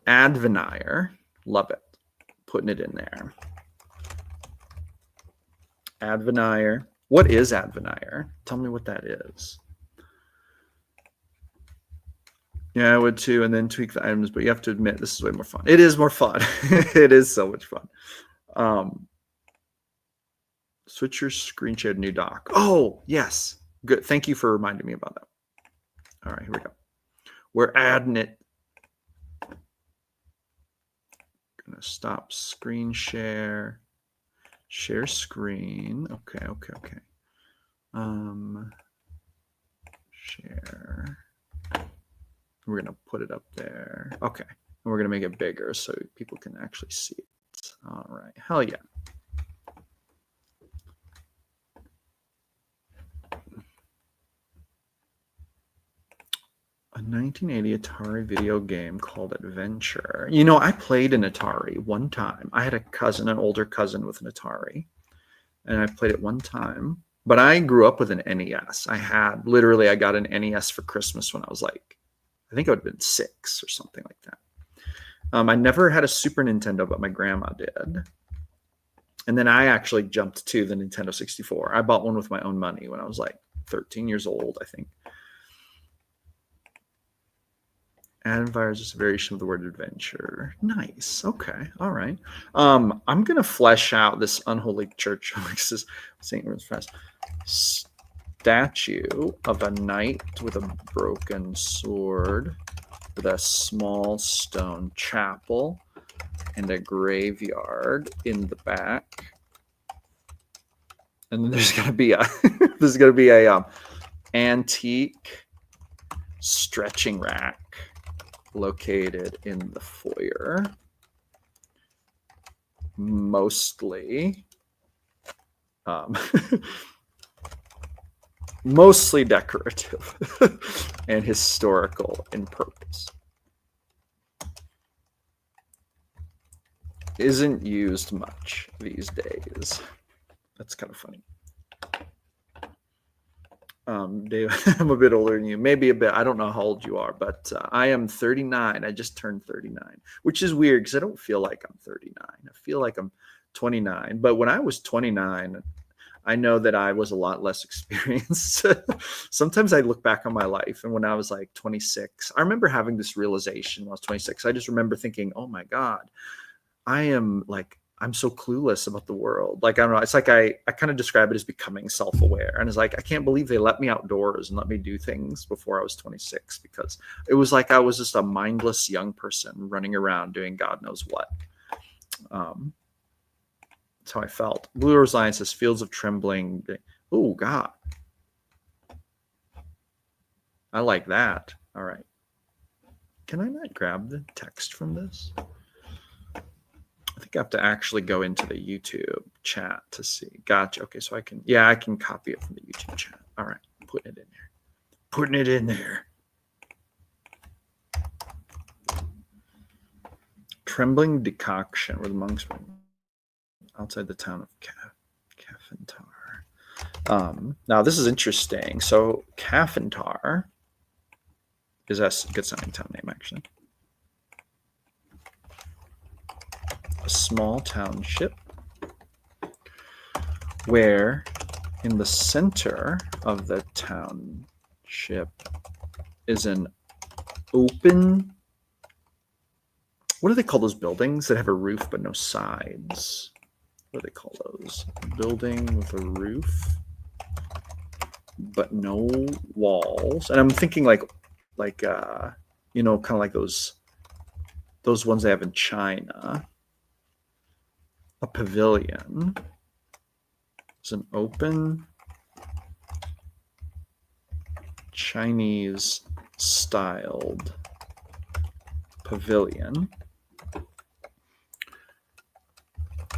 Advenire, love it. Putting it in there. Advenire. What is Advenire? Tell me what that is. Yeah, I would too, and then tweak the items, but you have to admit this is way more fun. It is more fun. It is so much fun. Switch your screen share to new doc. Oh, yes. Good. Thank you for reminding me about that. All right, here we go. We're adding it. Gonna stop screen share. Share screen. Okay. Share. We're gonna put it up there. Okay. And we're gonna make it bigger so people can actually see it. All right. Hell yeah. A 1980 Atari video game called Adventure. You know, I played an Atari one time. I had a cousin, an older cousin with an Atari, and I played it one time. But I grew up with an NES. I got an NES for Christmas when I was like, I think I would have been 6 or something like that. I never had a Super Nintendo, but my grandma did. And then I actually jumped to the Nintendo 64. I bought one with my own money when I was like 13 years old, I think. Adventure is just a variation of the word adventure. Nice. Okay. All right. I'm going to flesh out this Unholy Church of St. Lawrence Fast statue of a knight with a broken sword with a small stone chapel and a graveyard in the back. And then there's going to be a antique stretching rack located in the foyer, mostly mostly decorative and historical in purpose. Isn't used much these days. That's kind of funny. Dave, I'm a bit older than you, maybe a bit. I don't know how old you are, but I am 39. I just turned 39, which is weird because I don't feel like I'm 39. I feel like I'm 29. But when I was 29, I know that I was a lot less experienced. Sometimes I look back on my life, and when I was like 26, I remember having this realization when I was 26. I just remember thinking, oh my God, I'm so clueless about the world. Like, I don't know. It's like I kind of describe it as becoming self-aware. And it's like, I can't believe they let me outdoors and let me do things before I was 26, because it was like I was just a mindless young person running around doing God knows what. That's how I felt. Blue Rose Lion says Fields of Trembling. Oh, God. I like that. All right. Can I not grab the text from this? I think I have to actually go into the YouTube chat to see. Gotcha. Okay, so I can copy it from the YouTube chat. All right, putting it in there. Putting it in there. Trembling decoction where the monks were outside the town of Cafintar. Now this is interesting. So Cafintar is a good sounding town name, actually. A small township where in the center of the township is an open, what do they call those buildings that have a roof but no sides? What do they call those? Building with a roof but no walls. And I'm thinking like kind of like those ones they have in China. A pavilion. It's an open Chinese styled pavilion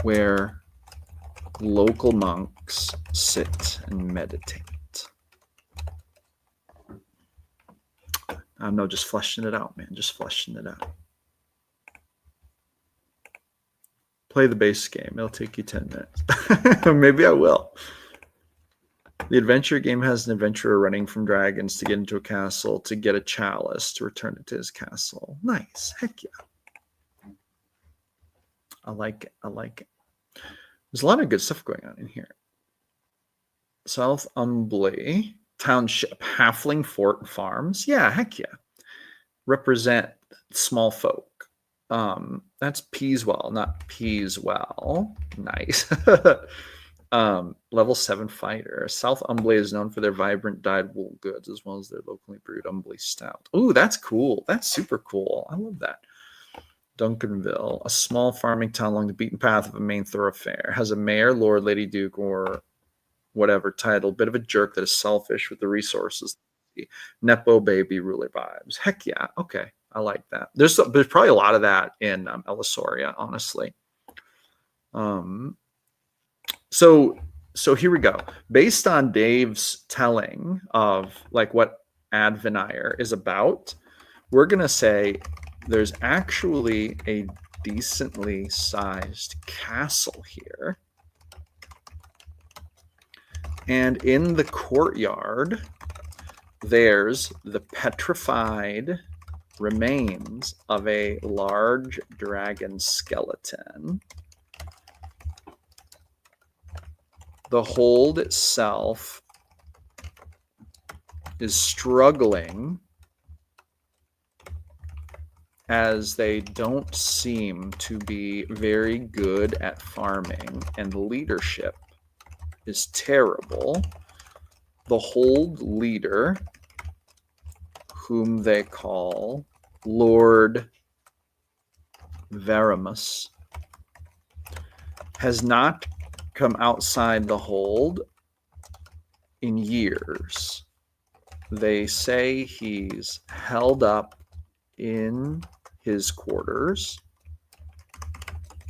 where local monks sit and meditate. No, just fleshing it out, man. Just fleshing it out. Play the base game. It'll take you 10 minutes. Maybe I will. The adventure game has an adventurer running from dragons to get into a castle to get a chalice to return it to his castle. Nice. Heck yeah. I like it. I like it. There's a lot of good stuff going on in here. South Umbley Township, Halfling Fort Farms. Yeah, heck yeah. Represent small folk. That's Peaswell, not Peaswell. Nice. Level 7 fighter. South Umbley is known for their vibrant dyed wool goods as well as their locally brewed Umbley stout. Ooh, that's cool. That's super cool. I love that. Duncanville, a small farming town along the beaten path of a main thoroughfare, has a mayor, lord, lady, duke, or whatever title, bit of a jerk that is selfish with the resources. Nepo baby ruler vibes. Heck yeah. Okay. I like that. There's probably a lot of that in Elisoria, honestly. So here we go. Based on Dave's telling of like what Advenire is about, we're going to say there's actually a decently sized castle here. And in the courtyard, there's the petrified remains of a large dragon skeleton. The hold itself is struggling as they don't seem to be very good at farming, and the leadership is terrible. The hold leader, whom they call Lord Veramus, has not come outside the hold in years. They say he's held up in his quarters,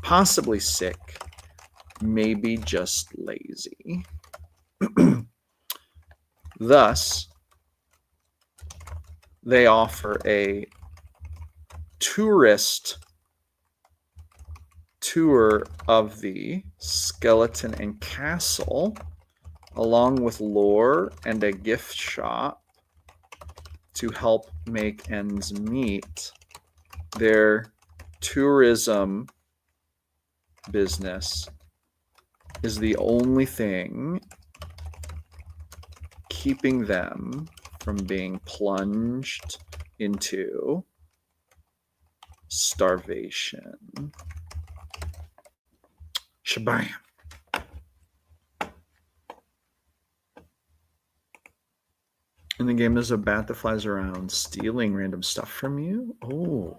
possibly sick, maybe just lazy. Thus, they offer a tourist tour of the skeleton and castle, along with lore and a gift shop to help make ends meet. Their tourism business is the only thing keeping them from being plunged into starvation. Shabam. In the game, there's a bat that flies around stealing random stuff from you. Oh.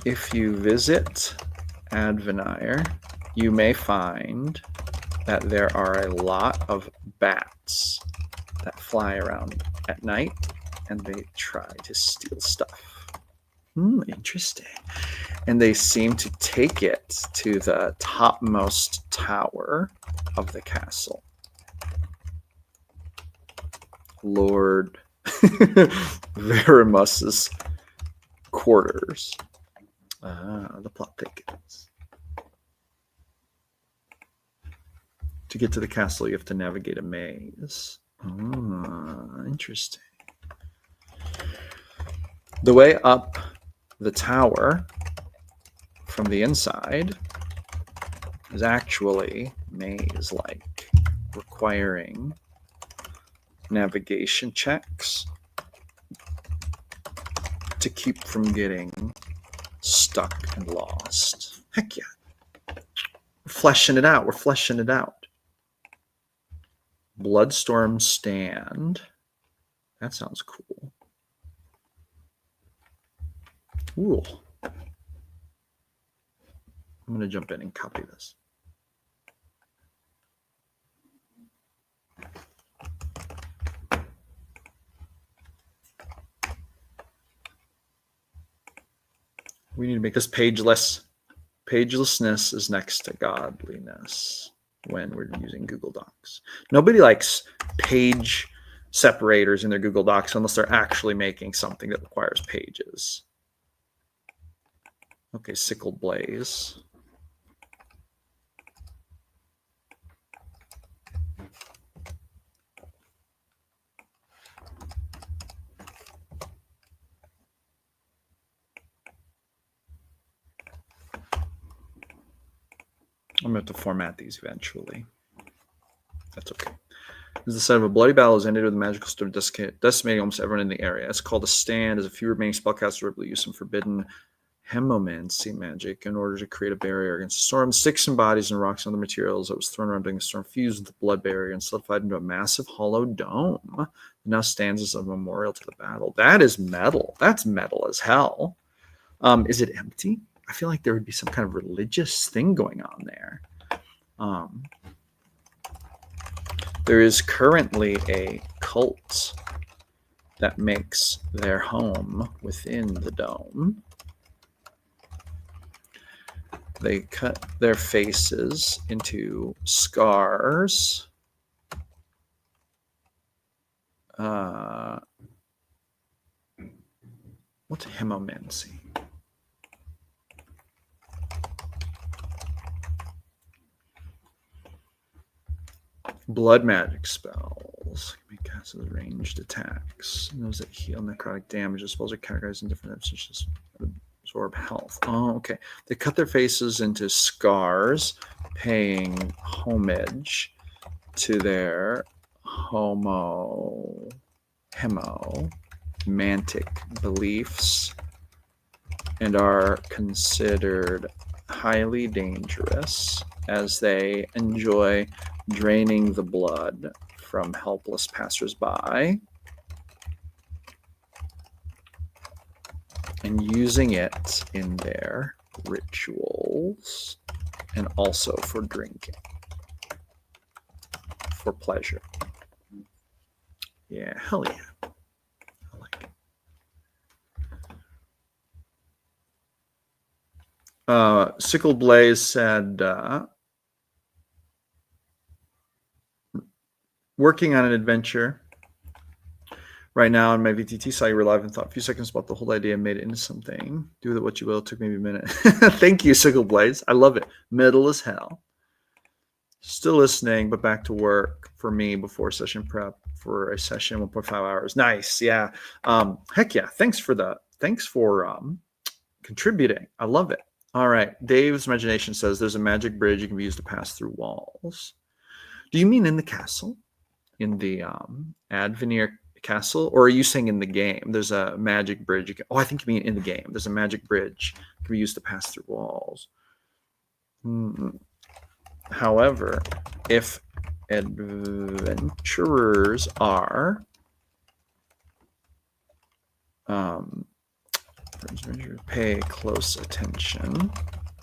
If you visit Advenire, you may find that there are a lot of bats that fly around at night and they try to steal stuff. Interesting. And they seem to take it to the topmost tower of the castle. Lord Veramus's quarters. The plot thickens. To get to the castle, you have to navigate a maze. Interesting. The way up the tower from the inside is actually maze-like, requiring navigation checks to keep from getting stuck and lost. Heck yeah. We're fleshing it out. We're fleshing it out. Bloodstorm stand. That sounds cool. Ooh. I'm going to jump in and copy this. We need to make this pageless. Pagelessness is next to godliness when we're using Google Docs. Nobody likes page separators in their Google Docs unless they're actually making something that requires pages. Okay, Sickled Blaze. I'm going to have to format these eventually. That's okay. As the site of a bloody battle is ended with a magical storm decimating almost everyone in the area. It's called a stand, as a few remaining spellcasters were able to use some forbidden hemomancy magic in order to create a barrier against the storm. Sticks and bodies and rocks and other materials that was thrown around during the storm fused with the blood barrier and solidified into a massive hollow dome. It now stands as a memorial to the battle. That is metal. That's metal as hell. Is it empty? I feel like there would be some kind of religious thing going on there. There is currently a cult that makes their home within the dome. They cut their faces into scars. What's hemomancy? Blood magic spells can be cast as ranged attacks. And those that heal necrotic damage. The spells are categorized in different types, such as absorb health. Oh, okay. They cut their faces into scars, paying homage to their hemomantic beliefs, and are considered highly dangerous as they enjoy draining the blood from helpless passersby and using it in their rituals, and also for drinking, for pleasure. Yeah, hell yeah. I like it. Sickle Blaze said, working on an adventure right now on my VTT site. You were live and thought a few seconds about the whole idea and made it into something. Do with it what you will. It took maybe a minute. Thank you, Sickle Blaze. I love it. Metal as hell. Still listening, but back to work for me before session prep for a session 1.5 hours. Nice. Yeah. Heck yeah. Thanks for contributing. I love it. All right. Dave's imagination says there's a magic bridge you can be used to pass through walls. Do you mean in the castle? In the Advenir Castle? Or are you saying in the game? There's a magic bridge. I think you mean in the game. There's a magic bridge that can be used to pass through walls. However, if adventurers are pay close attention,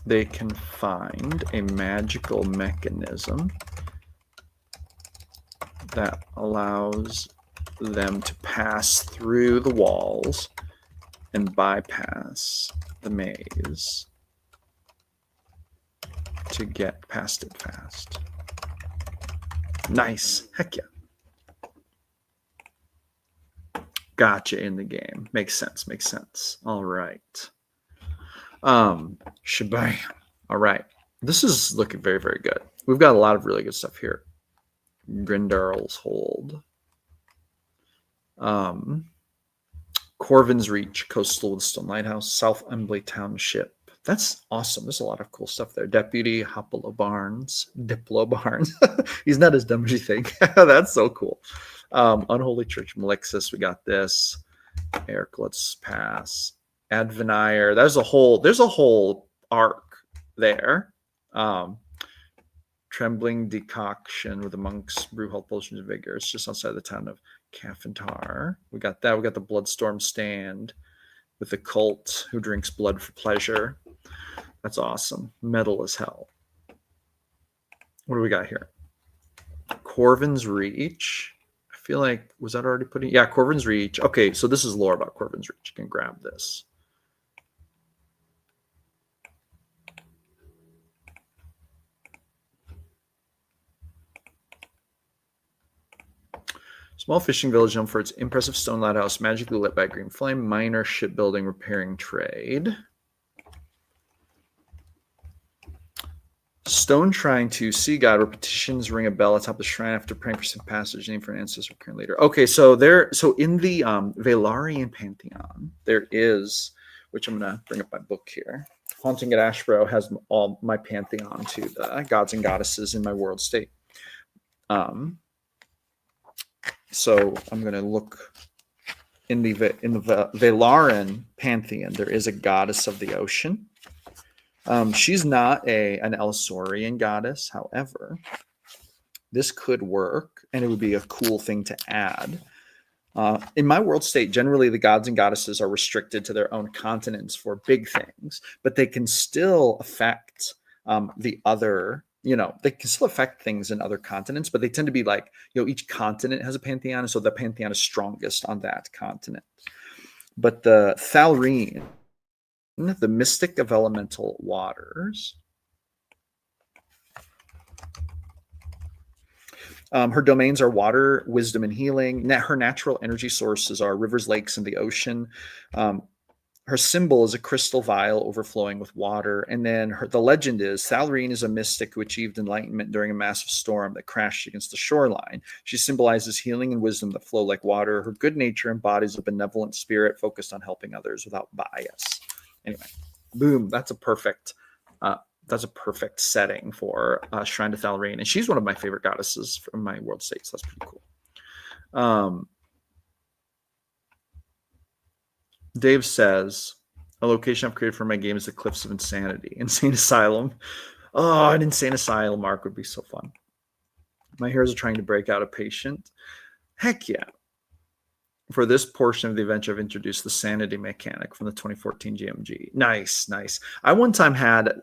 they can find a magical mechanism that allows them to pass through the walls and bypass the maze to get past it fast. Nice. Heck yeah. Gotcha in the game. Makes sense. Makes sense. All right. Shabam. All right. This is looking very, very good. We've got a lot of really good stuff here. Grindarl's Hold. Corvin's Reach, Coastal with Stone Lighthouse, South Embley Township. That's awesome. There's a lot of cool stuff there. Deputy, Diplo Barnes. He's not as dumb as you think. That's so cool. Unholy Church Melixis, we got this. Eric, let's pass. Advenire. There's a whole arc there. Trembling Decoction with the monks brew health potions of vigor. It's just outside the town of Cafantar. We got that. We got the Bloodstorm Stand with the cult who drinks blood for pleasure. That's awesome. Metal as hell. What do we got here? Corvin's Reach. I feel like, was that already put in? Yeah, Corvin's Reach. Okay, so this is lore about Corvin's Reach. You can grab this. Small fishing village known for its impressive stone lighthouse, magically lit by a green flame, minor shipbuilding, repairing trade. Stone Shrine to Sea God, where petitions ring a bell atop the shrine after praying for some passage, named for an ancestor current leader. Okay, so in the Veilarian Pantheon, there is, which I'm gonna bring up my book here. Haunting at Ashborough has all my pantheon to the gods and goddesses in my world state. So I'm going to look in the Veilarian Pantheon. There is a goddess of the ocean. She's not an Elsaurian goddess. However, this could work, and it would be a cool thing to add. In my world state, generally the gods and goddesses are restricted to their own continents for big things, but they can still affect the other. They can still affect things in other continents, but they tend to be like, each continent has a pantheon, and so the pantheon is strongest on that continent. But the Thalreen, the mystic of elemental waters, her domains are water, wisdom, and healing. Her natural energy sources are rivers, lakes, and the ocean. Her symbol is a crystal vial overflowing with water. And then the legend is Thalreen is a mystic who achieved enlightenment during a massive storm that crashed against the shoreline. She symbolizes healing and wisdom that flow like water. Her good nature embodies a benevolent spirit focused on helping others without bias. Anyway, boom. That's a perfect setting for Shrine to Thalreen. And she's one of my favorite goddesses from my world state. So that's pretty cool. Dave says, a location I've created for my game is the Cliffs of Insanity. Insane Asylum. Oh, an Insane Asylum arc would be so fun. My heroes are trying to break out a patient. Heck yeah. For this portion of the adventure, I've introduced the sanity mechanic from the 2014 GMG. Nice. I one time had,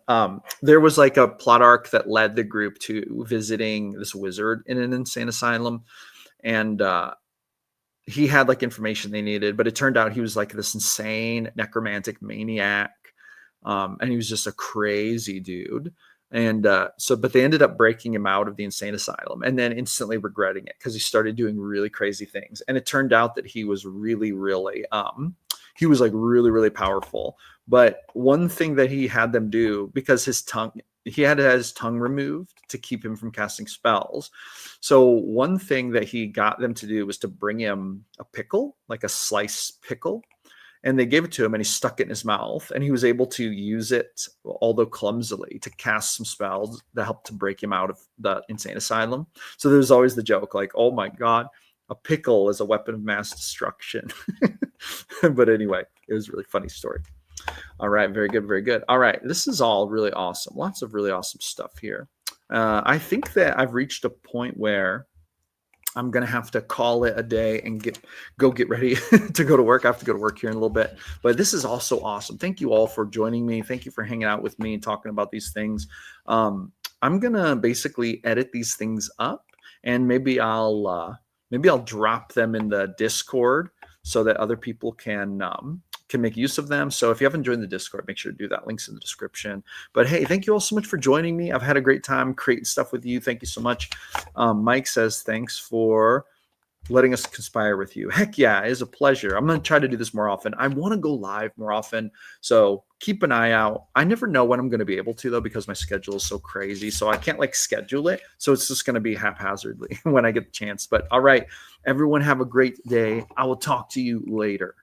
there was like a plot arc that led the group to visiting this wizard in an insane asylum. And, he had like information they needed, but it turned out he was like this insane necromantic maniac. And he was just a crazy dude. And but they ended up breaking him out of the insane asylum and then instantly regretting it because he started doing really crazy things. And it turned out that he was really, really, really powerful. But one thing that he had them do, because he had his tongue removed to keep him from casting spells. So one thing that he got them to do was to bring him a pickle, like a sliced pickle. And they gave it to him and he stuck it in his mouth and he was able to use it, although clumsily, to cast some spells that helped to break him out of the insane asylum. So there's always the joke like, oh my God, a pickle is a weapon of mass destruction. But anyway, it was a really funny story. All right. Very good. Very good. All right. This is all really awesome. Lots of really awesome stuff here. I think that I've reached a point where I'm going to have to call it a day and go get ready to go to work. I have to go to work here in a little bit, but this is also awesome. Thank you all for joining me. Thank you for hanging out with me and talking about these things. I'm going to basically edit these things up and maybe I'll maybe I'll drop them in the Discord so that other people can make use of them. So if you haven't joined the Discord, make sure to do that. Links in the description. But hey, thank you all so much for joining me. I've had a great time creating stuff with you. Thank you so much. Mike says, thanks for letting us conspire with you. Heck yeah, it is a pleasure. I'm going to try to do this more often. I want to go live more often. So keep an eye out. I never know when I'm going to be able to, though, because my schedule is so crazy. So I can't like schedule it. So it's just going to be haphazardly when I get the chance. But all right, everyone have a great day. I will talk to you later.